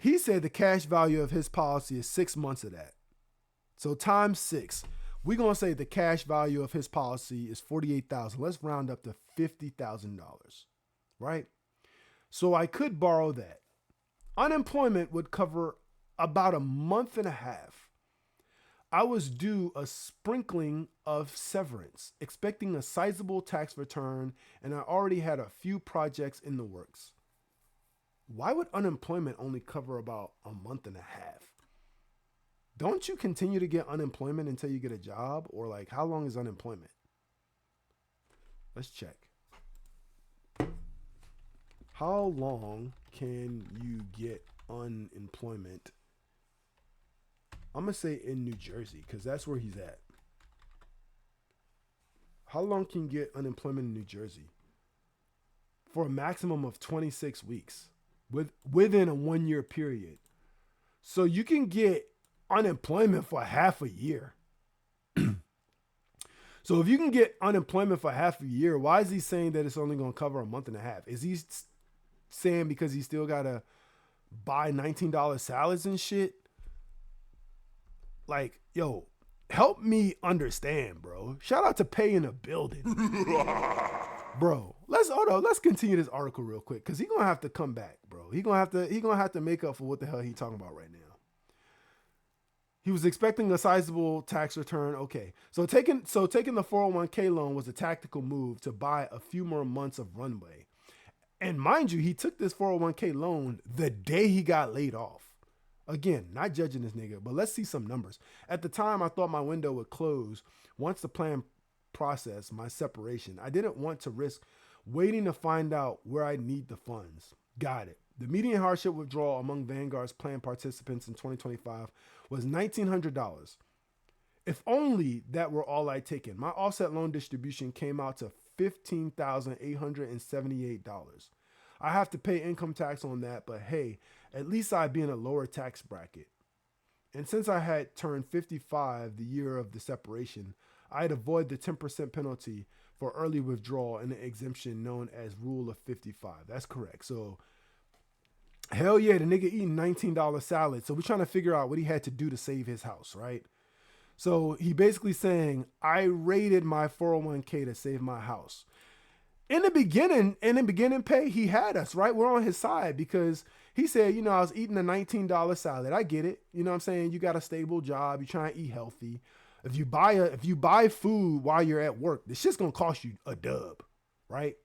He said the cash value of his policy is 6 months of that. So times 6. We're going to say the cash value of his policy is $48,000. Let's round up to $50,000, right? So I could borrow that. Unemployment would cover about a month and a half. I was due a sprinkling of severance, expecting a sizable tax return, and I already had a few projects in the works. Why would unemployment only cover about a month and a half? Don't you continue to get unemployment until you get a job? Or like, how long is unemployment? Let's check. How long can you get unemployment? I'm going to say in New Jersey because that's where he's at. How long can you get unemployment in New Jersey? For a maximum of 26 weeks. Within a 1 year period. So you can get unemployment for half a year. So if you can get unemployment for half a year, why is he saying that it's only going to cover a month and a half? Is he saying because he still got to buy $19 salads and shit? Like, yo, help me understand, bro. Shout out to Pay in a Building. Bro, let's continue this article real quick because he's gonna have to come back, bro. He gonna have to make up for what the hell he talking about right now. He was expecting a sizable tax return. Okay. So taking the 401k loan was a tactical move to buy a few more months of runway. And mind you, he took this 401k loan the day he got laid off. Again, not judging this nigga, but let's see some numbers. At the time, I thought my window would close once the plan process my separation. I didn't want to risk waiting to find out where I need the funds. Got it. The median hardship withdrawal among Vanguard's plan participants in 2025 was $1,900. If only that were all I'd taken. My offset loan distribution came out to $15,878. I have to pay income tax on that, but hey, at least I'd be in a lower tax bracket. And since I had turned 55 the year of the separation, I'd avoid the 10% penalty for early withdrawal and the exemption known as Rule of 55. That's correct. So, hell yeah, the nigga eating $19 salad. So we're trying to figure out what he had to do to save his house, right? So he basically saying, I raided my 401k to save my house. In the beginning pay, he had us, right? We're on his side because he said, you know, I was eating a $19 salad. I get it. You know what I'm saying? You got a stable job. You're trying to eat healthy. If you buy food while you're at work, this shit's gonna cost you a dub, right?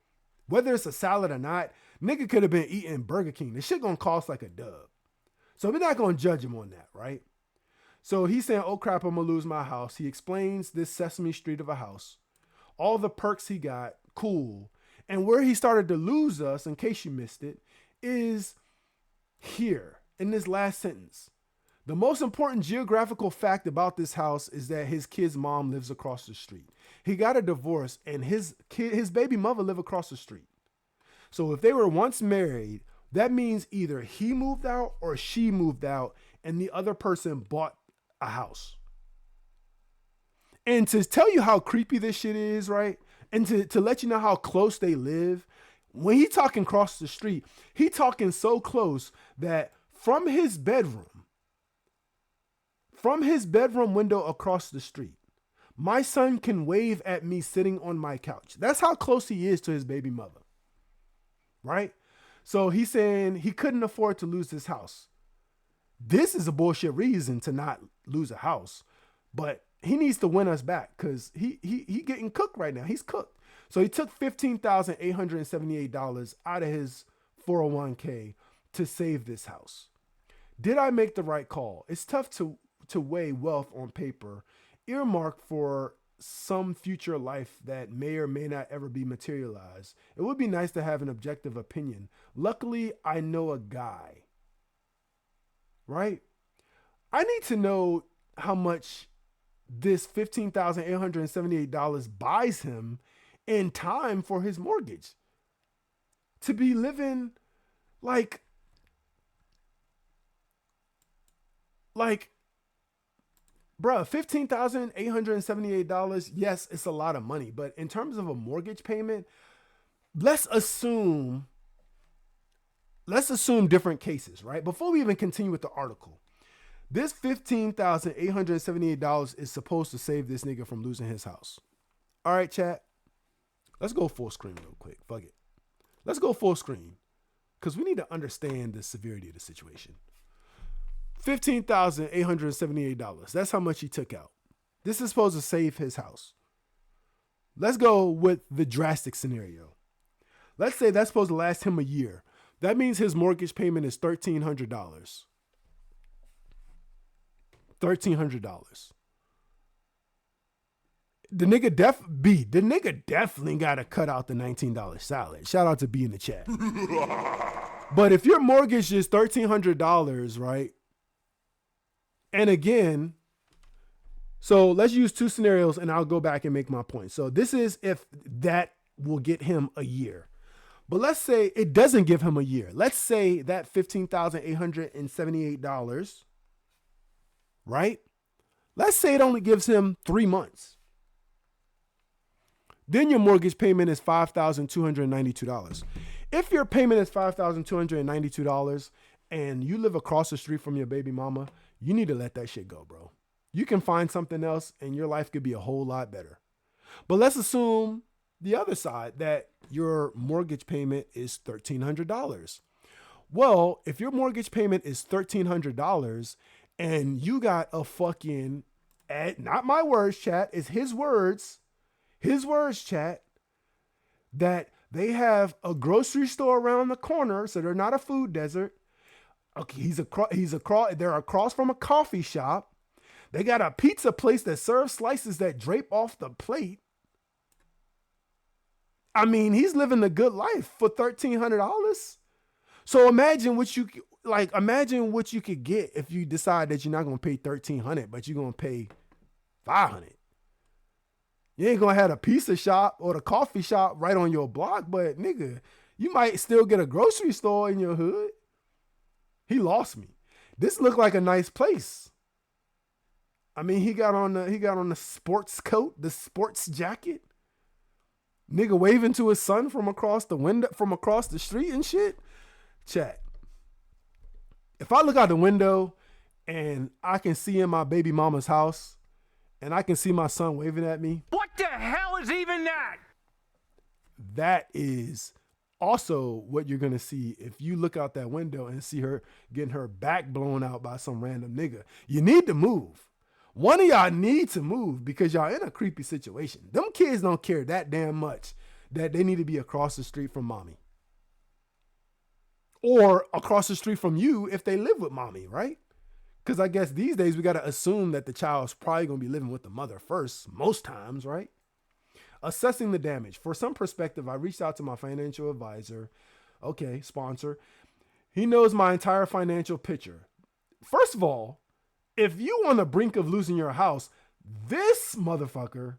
Whether it's a salad or not, nigga could have been eating Burger King. This shit gonna cost like a dub. So we're not gonna judge him on that, right? So he's saying, oh crap, I'm gonna lose my house. He explains this Sesame Street of a house, all the perks he got, cool. And where he started to lose us, in case you missed it, is here in this last sentence. The most important geographical fact about this house is that his kid's mom lives across the street. He got a divorce and his baby mother live across the street. So if they were once married, that means either he moved out or she moved out and the other person bought a house. And to tell you how creepy this shit is, right? And to let you know how close they live, when he talking across the street, he talking so close that from his bedroom window across the street, my son can wave at me sitting on my couch. That's how close he is to his baby mother, right? So he's saying he couldn't afford to lose his house. This is a bullshit reason to not lose a house, but he needs to win us back because he getting cooked right now. He's cooked. So he took $15,878 out of his 401k to save this house. Did I make the right call? It's tough to weigh wealth on paper, earmarked for some future life that may or may not ever be materialized. It would be nice to have an objective opinion. Luckily, I know a guy, right? I need to know how much this $15,878 buys him in time for his mortgage. To be living like bruh, $15,878, yes, it's a lot of money. But in terms of a mortgage payment, let's assume different cases, right? Before we even continue with the article, this $15,878 is supposed to save this nigga from losing his house. All right, chat. Let's go full screen real quick. Fuck it. Let's go full screen because we need to understand the severity of the situation. $15,878. That's how much he took out. This is supposed to save his house. Let's go with the drastic scenario. Let's say that's supposed to last him a year. That means his mortgage payment is $1,300. $1,300. The nigga definitely got to cut out the $19 salad. Shout out to B in the chat. But if your mortgage is $1,300, right? And again, so let's use two scenarios and I'll go back and make my point. So this is if that will get him a year. But let's say it doesn't give him a year. Let's say that $15,878, right? Let's say it only gives him 3 months. Then your mortgage payment is $5,292. If your payment is $5,292 and you live across the street from your baby mama, you need to let that shit go, bro. You can find something else and your life could be a whole lot better. But let's assume the other side, that your mortgage payment is $1,300. Well, if your mortgage payment is $1,300 and you got a fucking, not my words, chat, it's his words, chat, that they have a grocery store around the corner, so they're not a food desert. Okay, they're across from a coffee shop. They got a pizza place that serves slices that drape off the plate. I mean, he's living the good life for $1,300. So imagine what you could get if you decide that you're not going to pay $1,300, but you're going to pay $500. You ain't going to have a pizza shop or the coffee shop right on your block, but nigga, you might still get a grocery store in your hood. He lost me. This looked like a nice place. I mean, he got on the sports coat, the sports jacket. Nigga waving to his son from across the window, from across the street and shit. Chat. If I look out the window and I can see in my baby mama's house and I can see my son waving at me. What the hell is even that? That is also what you're going to see if you look out that window and see her getting her back blown out by some random nigga. You need to move. One of y'all need to move because y'all in a creepy situation. Them kids don't care that damn much that they need to be across the street from mommy. Or across the street from you if they live with mommy, right? Because I guess these days we got to assume that the child's probably going to be living with the mother first, most times, right? Assessing the damage. For some perspective, I reached out to my financial advisor. Okay, sponsor. He knows my entire financial picture. First of all, if you on the brink of losing your house, this motherfucker,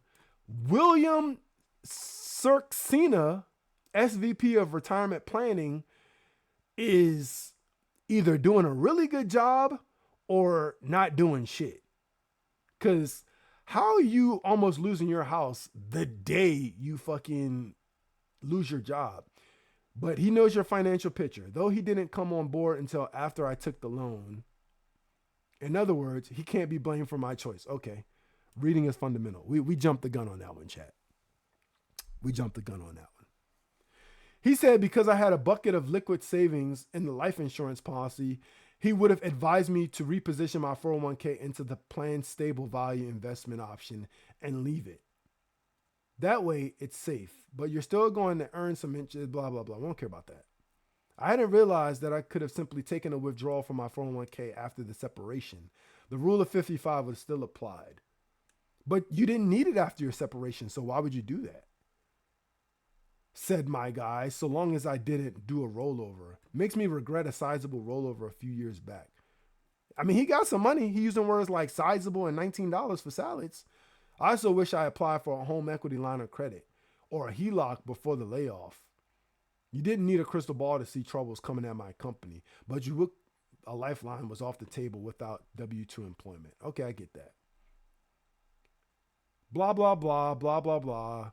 William Cirksena, SVP of Retirement Planning, is either doing a really good job or not doing shit. Because how are you almost losing your house the day you fucking lose your job? But he knows your financial picture. Though he didn't come on board until after I took the loan. In other words, he can't be blamed for my choice. Okay. Reading is fundamental. We jumped the gun on that one, chat. We jumped the gun on that one. He said because I had a bucket of liquid savings in the life insurance policy, he would have advised me to reposition my 401k into the planned stable value investment option and leave it. That way it's safe, but you're still going to earn some interest, blah, blah, blah. I don't care about that. I hadn't realized that I could have simply taken a withdrawal from my 401k after the separation. The rule of 55 was still applied. But you didn't need it after your separation, so why would you do that? Said my guy, so long as I didn't do a rollover. Makes me regret a sizable rollover a few years back. I mean, he got some money. He using words like sizable and $19 for salads. I also wish I applied for a home equity line of credit or a HELOC before the layoff. You didn't need a crystal ball to see troubles coming at my company, but you look, a lifeline was off the table without W-2 employment. Okay, I get that. Blah, blah, blah, blah, blah, blah.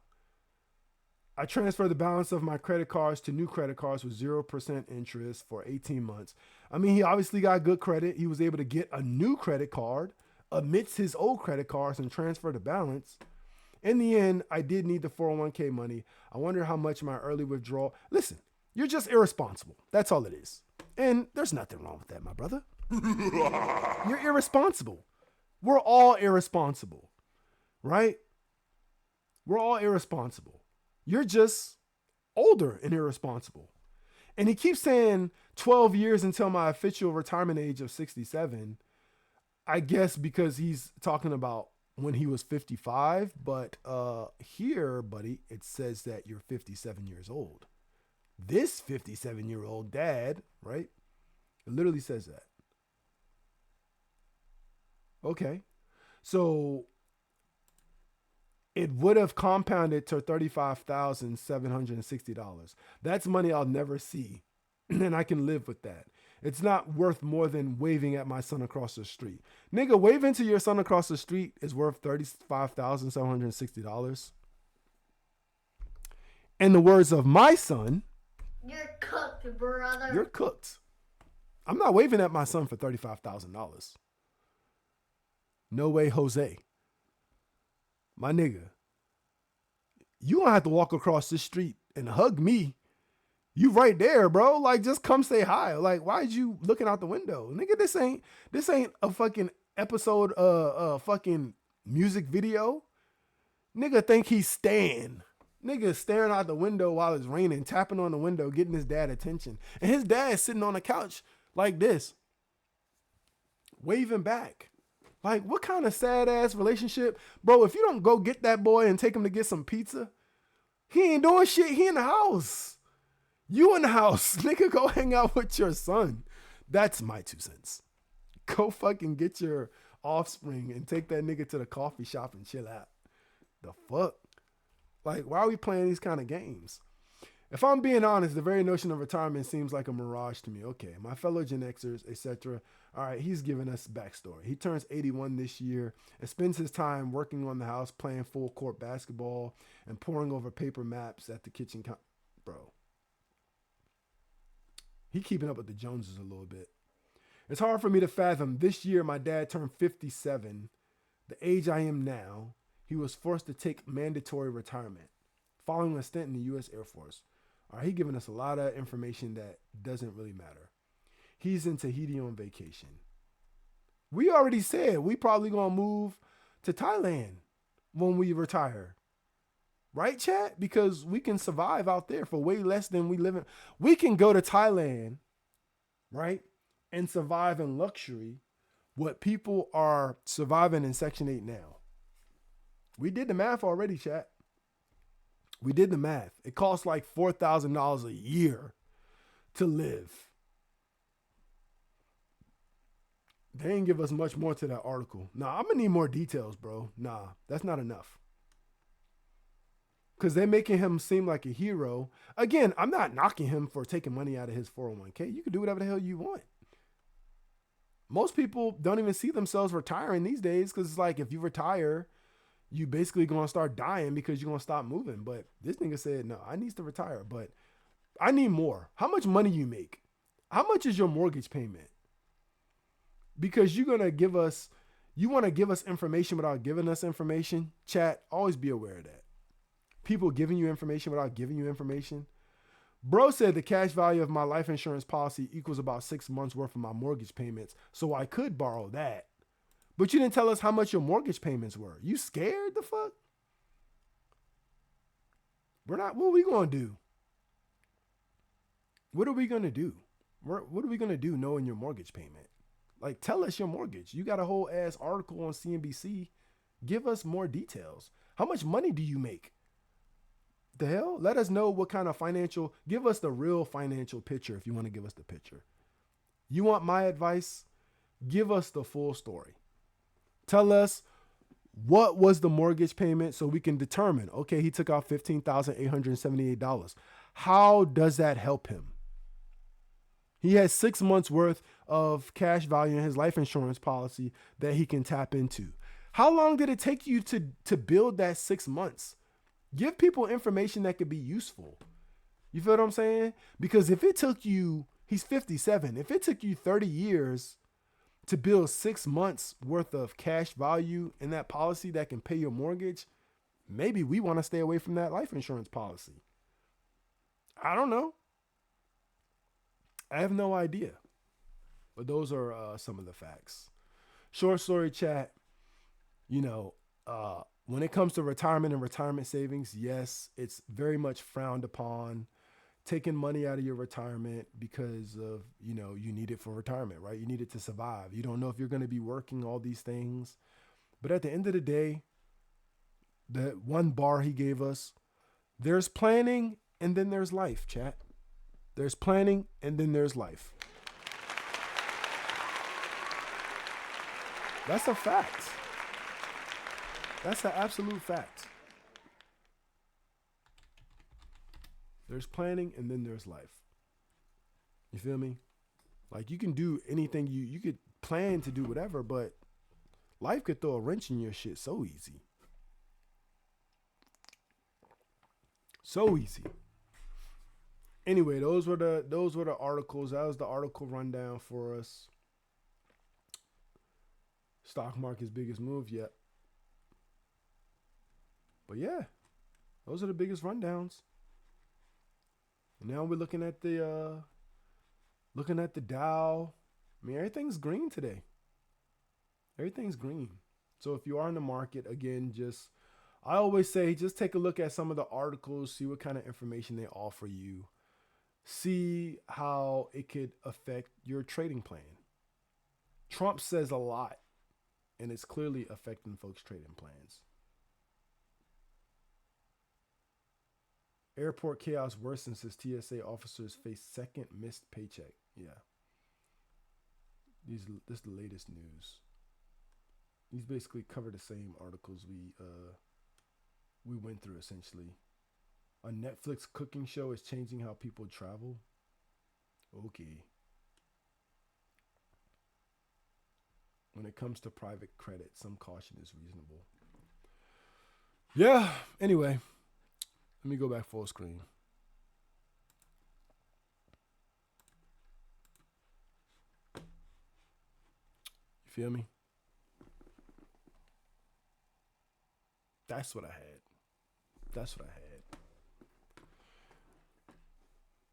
I transferred the balance of my credit cards to new credit cards with 0% interest for 18 months. I mean, he obviously got good credit. He was able to get a new credit card amidst his old credit cards and transfer the balance. In the end, I did need the 401k money. I wonder how much my early withdrawal. Listen, you're just irresponsible. That's all it is. And there's nothing wrong with that, my brother. You're irresponsible. We're all irresponsible, right? We're all irresponsible. You're just older and irresponsible. And he keeps saying 12 years until my official retirement age of 67. I guess because he's talking about when he was 55. But here, buddy, it says that you're 57 years old. This 57-year-old dad, right? It literally says that. Okay. So it would have compounded to $35,760. That's money I'll never see, and I can live with that. It's not worth more than waving at my son across the street. Nigga, waving to your son across the street is worth $35,760. In the words of my son, You're cooked, brother. you're cooked. I'm not waving at my son for $35,000. No way, Jose. My nigga, you don't have to walk across the street and hug me. You right there, bro. Like, just come say hi. Like, why is you looking out the window? Nigga, this ain't a fucking episode fucking music video. Nigga think he's Stan. Nigga staring out the window while it's raining, tapping on the window, getting his dad attention. And his dad sitting on the couch like this, waving back. Like, what kind of sad ass relationship? Bro, if you don't go get that boy and take him to get some pizza, he ain't doing shit. He in the house. You in the house. Nigga, go hang out with your son. That's my 2 cents. Go fucking get your offspring and take that nigga to the coffee shop and chill out. The fuck? Like, why are we playing these kind of games? If I'm being honest, the very notion of retirement seems like a mirage to me. Okay, my fellow Gen Xers, etc. All right, he's giving us backstory. He turns 81 this year and spends his time working on the house, playing full court basketball, and poring over paper maps at the kitchen. Bro, he keeping up with the Joneses a little bit. It's hard for me to fathom. This year, my dad turned 57, the age I am now. He was forced to take mandatory retirement following a stint in the U.S. Air Force. All right, he's giving us a lot of information that doesn't really matter. He's in Tahiti on vacation. We already said we probably gonna move to Thailand when we retire. Right, chat? Because we can survive out there for way less than we live in. We can go to Thailand, right, and survive in luxury what people are surviving in Section 8 now. We did the math already, chat. We did the math. It costs like $4,000 a year to live. They didn't give us much more to that article. Nah, I'm going to need more details, bro. Nah, that's not enough. Because they're making him seem like a hero. Again, I'm not knocking him for taking money out of his 401k. You can do whatever the hell you want. Most people don't even see themselves retiring these days because it's like if you retire, you basically going to start dying because you're going to stop moving. But this nigga said, no, I need to retire, but I need more. How much money you make? How much is your mortgage payment? Because you're going to give us, you want to give us information without giving us information. Chat, always be aware of that. People giving you information without giving you information. Bro said the cash value of my life insurance policy equals about 6 months worth of my mortgage payments. So I could borrow that. But you didn't tell us how much your mortgage payments were. You scared the fuck? We're not, what are we going to do? What are we going to do? What are we going to do knowing your mortgage payment? Like, tell us your mortgage. You got a whole ass article on CNBC. Give us more details. How much money do you make? The hell? Let us know what kind of financial, give us the real financial picture if you want to give us the picture. You want my advice? Give us the full story. Tell us what was the mortgage payment so we can determine, okay, he took out $15,878. How does that help him? He has 6 months worth of cash value in his life insurance policy that he can tap into. How long did it take you to build that 6 months? Give people information that could be useful. You feel what I'm saying? Because if it took you, he's 57, if it took you 30 years to build 6 months worth of cash value in that policy that can pay your mortgage, maybe we want to stay away from that life insurance policy. I don't know. I have no idea. But those are some of the facts. Short story chat, when it comes to retirement and retirement savings, yes, it's very much frowned upon. Taking money out of your retirement because of, you need it for retirement, right? You need it to survive. You don't know if you're going to be working, all these things. But at the end of the day, the one bar he gave us, there's planning and then there's life, chat. There's planning and then there's life. That's a fact. That's an absolute fact. There's planning and then there's life. You feel me? Like you can do anything, you could plan to do whatever, but life could throw a wrench in your shit so easy. So easy. Anyway, those were the articles. That was the article rundown for us. Stock market's biggest move yet. But yeah, those are the biggest rundowns. And now we're looking at the Dow. I mean, everything's green today. Everything's green. So if you are in the market, again, I always say, just take a look at some of the articles, see what kind of information they offer you, see how it could affect your trading plan. Trump says a lot, and it's clearly affecting folks' trading plans. Airport chaos worsens as TSA officers face second missed paycheck. Yeah. This is the latest news. These basically cover the same articles we went through essentially. A Netflix cooking show is changing how people travel. Okay. When it comes to private credit, some caution is reasonable. Yeah. Anyway. Let me go back full screen. You feel me? That's what I had.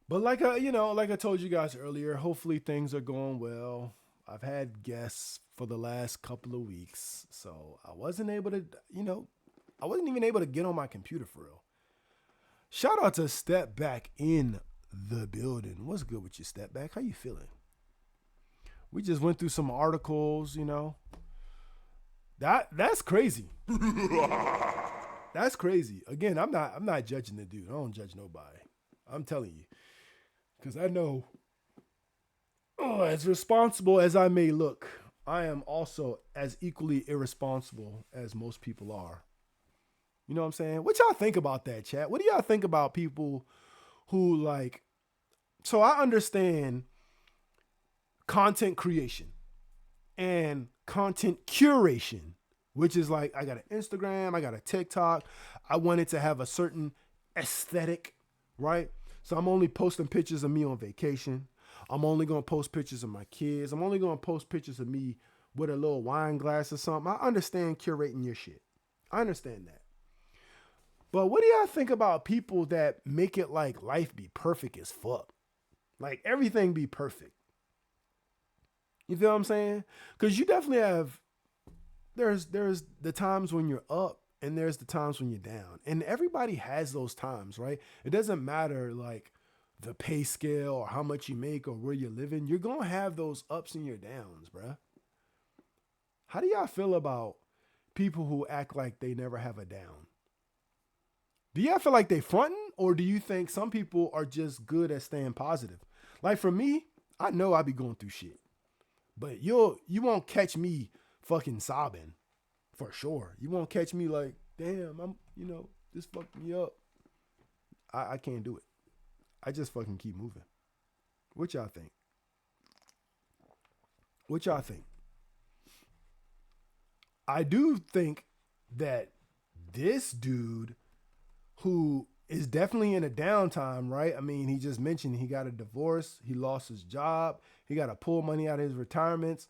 But like I told you guys earlier, hopefully things are going well. I've had guests for the last couple of weeks, so I wasn't able to, I wasn't even able to get on my computer for real. Shout out to Step Back in the building. What's good with you, Step Back? How you feeling? We just went through some articles, That's crazy. That's crazy. Again, I'm not judging the dude. I don't judge nobody. I'm telling you. Because I know, as responsible as I may look, I am also as equally irresponsible as most people are. You know what I'm saying? What y'all think about that, chat? What do y'all think about people who so I understand content creation. and content curation, which is like I got an Instagram, I got a TikTok. I wanted to have a certain aesthetic, right? So I'm only posting pictures of me on vacation. I'm only going to post pictures of my kids. I'm only going to post pictures of me with a little wine glass or something. I understand curating your shit. I understand that. But what do y'all think about people that make it like life be perfect as fuck? Like everything be perfect. You feel what I'm saying? Because you definitely have, there's the times when you're up and there's the times when you're down. And everybody has those times, right? It doesn't matter like the pay scale or how much you make or where you're living. You're going to have those ups and your downs, bruh. How do y'all feel about people who act like they never have a down? Do y'all feel like they fronting, or do you think some people are just good at staying positive? Like for me, I know I be going through shit, but you won't catch me fucking sobbing for sure. You won't catch me like, damn, this fucked me up. I can't do it. I just fucking keep moving. What y'all think? What y'all think? I do think that this dude who is definitely in a downtime, right? I mean, he just mentioned he got a divorce. He lost his job. He got to pull money out of his retirements.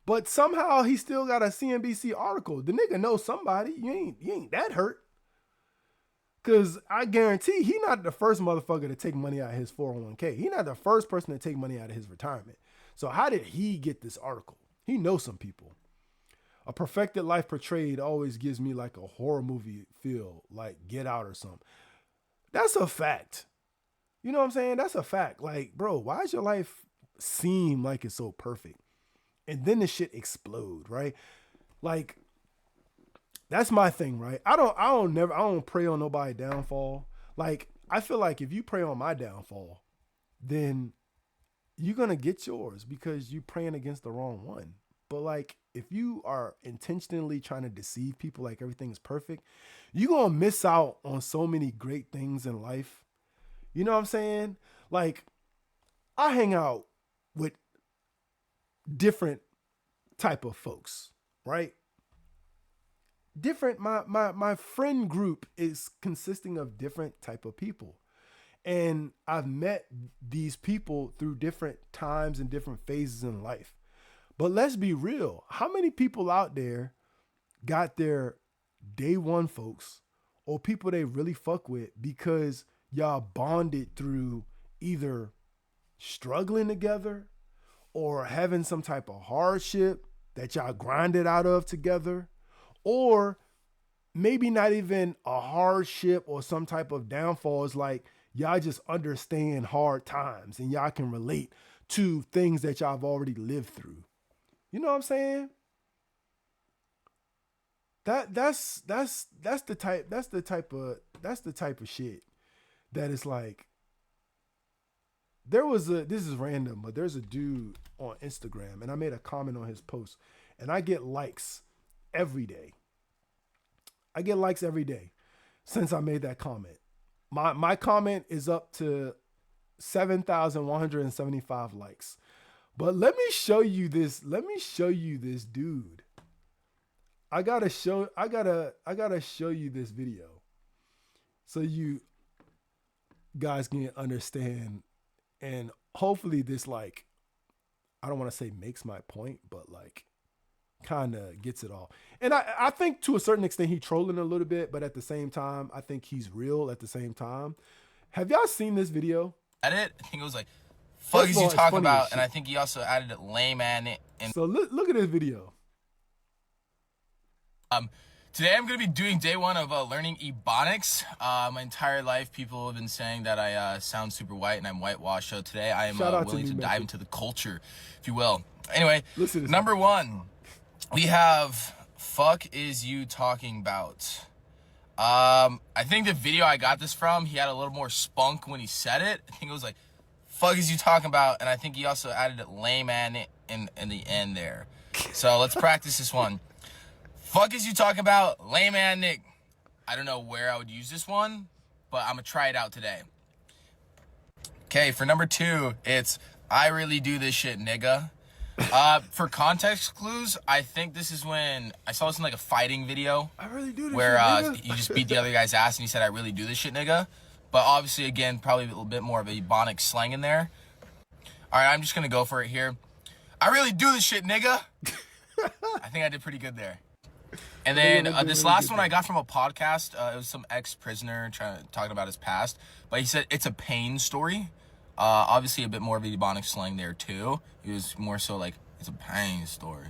But somehow he still got a CNBC article. The nigga knows somebody. You ain't that hurt. Because I guarantee he not the first motherfucker to take money out of his 401k. He not the first person to take money out of his retirement. So how did he get this article? He knows some people. A perfected life portrayed always gives me like a horror movie feel, like Get Out or something. That's a fact. You know what I'm saying? That's a fact. Like, bro, why does your life seem like it's so perfect? And then the shit explode, right? Like, that's my thing, right? I don't pray on nobody's downfall. Like, I feel like if you pray on my downfall, then you're gonna get yours because you praying against the wrong one. But like, if you are intentionally trying to deceive people like everything is perfect, you're gonna miss out on so many great things in life. You know what I'm saying? Like, I hang out with different type of folks, right? Different, my friend group is consisting of different type of people. And I've met these people through different times and different phases in life. But let's be real. How many people out there got their day one folks or people they really fuck with because y'all bonded through either struggling together or having some type of hardship that y'all grinded out of together, or maybe not even a hardship or some type of downfall. It's like y'all just understand hard times and y'all can relate to things that y'all have already lived through. You know what I'm saying? That's the type of shit that is like, this is random, but there's a dude on Instagram and I made a comment on his post and I get likes every day. I get likes every day since I made that comment. My comment is up to 7,175 likes. But let me show you this dude. I gotta show you this video so you guys can understand, and hopefully this, like, I don't want to say makes my point, but like kind of gets it all. And I think to a certain extent he trolling a little bit, but at the same time I think he's real at the same time. Have y'all seen this video? I think it was like, fuck is you talking about? And I think he also added a lame man in. So look at this video. Today I'm going to be doing day one of learning Ebonics. My entire life people have been saying that I sound super white and I'm whitewashed. So today I am willing to dive into the culture, if you will. Anyway, number one, we have fuck is you talking about. I think the video I got this from, he had a little more spunk when he said it. I think it was like, fuck is you talking about? And I think he also added a lame man in the end there. So let's practice this one. Fuck is you talking about? Lame man Nick. I don't know where I would use this one, but I'm gonna try it out today. Okay, for number two, it's I really do this shit, nigga. For context clues, I think this is when I saw this in like a fighting video I really do this where shit, nigga. you just beat the other guy's ass and he said, "I really do this shit, nigga." But obviously, again, probably a little bit more of a Ebonics slang in there. All right, I'm just gonna go for it here. I really do this shit, nigga. I think I did pretty good there. And then this last one I got from a podcast. It was some ex-prisoner talking about his past, but he said it's a pain story. Obviously, a bit more of a Ebonics slang there too. He was more so like it's a pain story.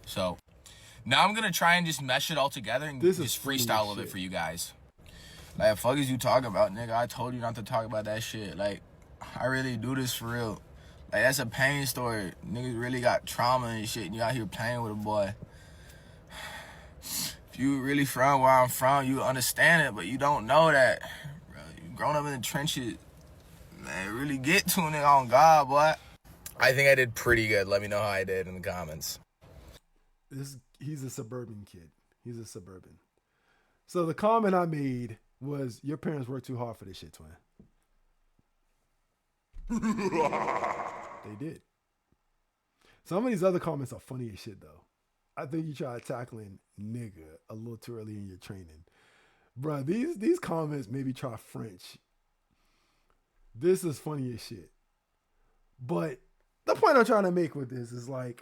So now I'm gonna try and just mesh it all together and just freestyle a little bit for you guys. Like, the fuck is you talking about, nigga? I told you not to talk about that shit. Like, I really do this for real. Like, that's a pain story. Niggas really got trauma and shit, and you out here playing with a boy. If you really from where I'm from, you understand it, but you don't know that. Bro, you grown up in the trenches. Man, really get to a nigga on God, boy. I think I did pretty good. Let me know how I did in the comments. He's a suburban kid. He's a suburban. So the comment I made was, your parents worked too hard for this shit, twin. They did. Some of these other comments are funny as shit, though. I think you tried tackling nigga a little too early in your training. Bruh, these comments maybe try French. This is funny as shit. But the point I'm trying to make with this is like,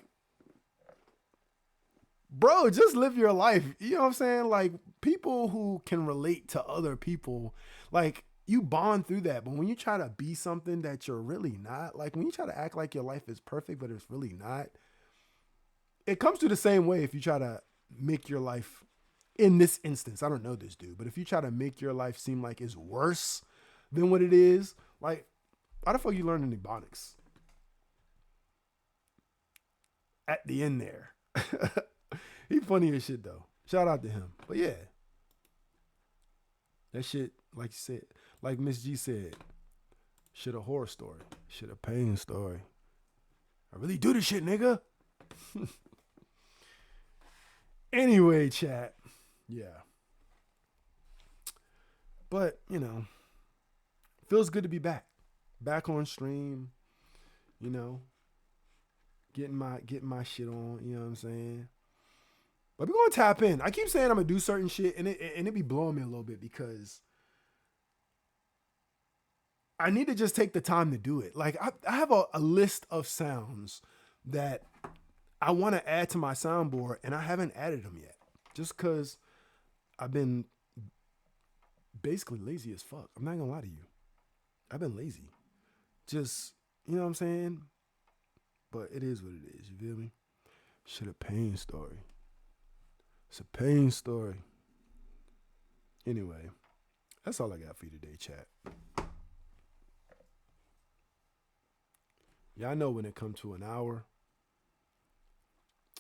bro, just live your life. You know what I'm saying? Like, people who can relate to other people, like, you bond through that. But when you try to be something that you're really not, like when you try to act like your life is perfect, but it's really not, it comes to the same way if you try to make your life, in this instance, I don't know this dude, but if you try to make your life seem like it's worse than what it is, like, why the fuck you learning Ebonics? At the end there. He funny as shit, though. Shout out to him. But yeah. That shit, like you said, like Miss G said, shit a horror story. Shit a pain story. I really do this shit, nigga. Anyway, chat. Yeah. But, you know, feels good to be back. Back on stream. You know. Getting my shit on, you know what I'm saying? But we're gonna tap in. I keep saying I'm gonna do certain shit, and it be blowing me a little bit because I need to just take the time to do it. Like, I have a list of sounds that I want to add to my soundboard, and I haven't added them yet. Just because I've been basically lazy as fuck. I'm not gonna lie to you. I've been lazy. Just, you know what I'm saying? But it is what it is. You feel me? Shit a pain story. It's a pain story. Anyway, that's all I got for you today, chat. Yeah, I know when it comes to an hour,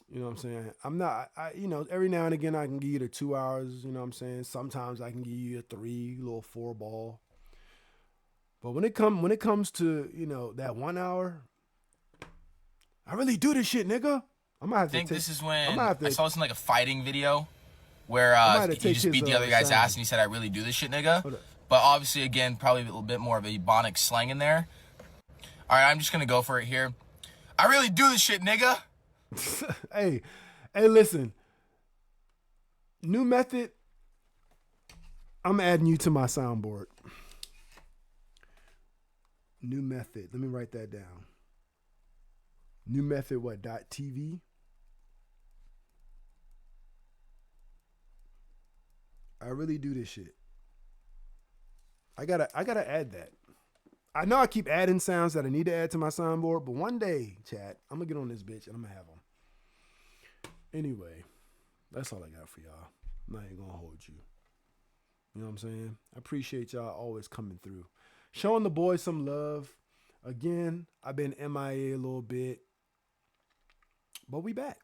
you know what I'm saying? I'm not, you know, every now and again I can give you the 2 hours, you know what I'm saying? Sometimes I can give you a 3, little 4 ball. But when it comes to, you know, that 1 hour, I really do this shit, nigga. I'm gonna have to this is when I saw this in like a fighting video where you just beat the other guy's ass and he said, "I really do this shit, nigga." But obviously, again, probably a little bit more of a Ebonics slang in there. All right, I'm just gonna go for it here. I really do this shit, nigga. Hey, listen. New method. I'm adding you to my soundboard. New method. Let me write that down. New method, what? .tv. I really do this shit. I gotta add that. I know I keep adding sounds that I need to add to my soundboard, but one day, chat, I'm gonna get on this bitch and I'm gonna have them. Anyway, that's all I got for y'all. I'm not even gonna hold you. You know what I'm saying? I appreciate y'all always coming through. Showing the boys some love. Again, I've been MIA a little bit. But we back.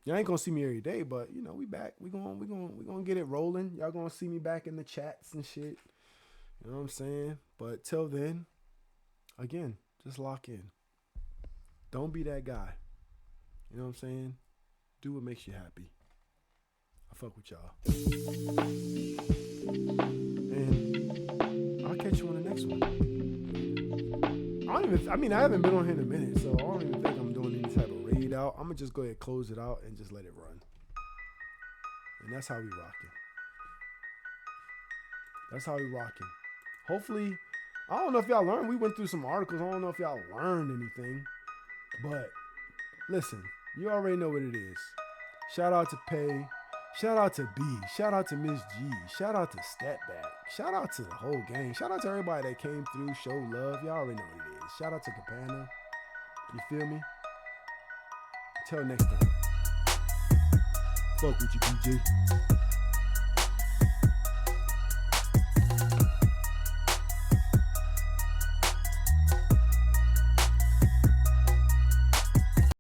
Y'all ain't gonna see me every day, but you know, we back. We gonna get it rolling. Y'all gonna see me back in the chats and shit. You know what I'm saying? But till then, again, just lock in. Don't be that guy. You know what I'm saying? Do what makes you happy. I fuck with y'all. And I'll catch you on the next one. I haven't been on here in a minute, so I don't even think I'm doing out. I'm gonna just go ahead and close it out and just let it run. And that's how we rocking. That's how we rocking. Hopefully, I don't know if y'all learned. We went through some articles. I don't know if y'all learned anything. But listen, you already know what it is. Shout out to Pay. Shout out to B. Shout out to Miss G. Shout out to Stepback. Shout out to the whole gang. Shout out to everybody that came through, showed love. Y'all already know what it is. Shout out to Cabana. You feel me? Until next time. Fuck with you, PJ.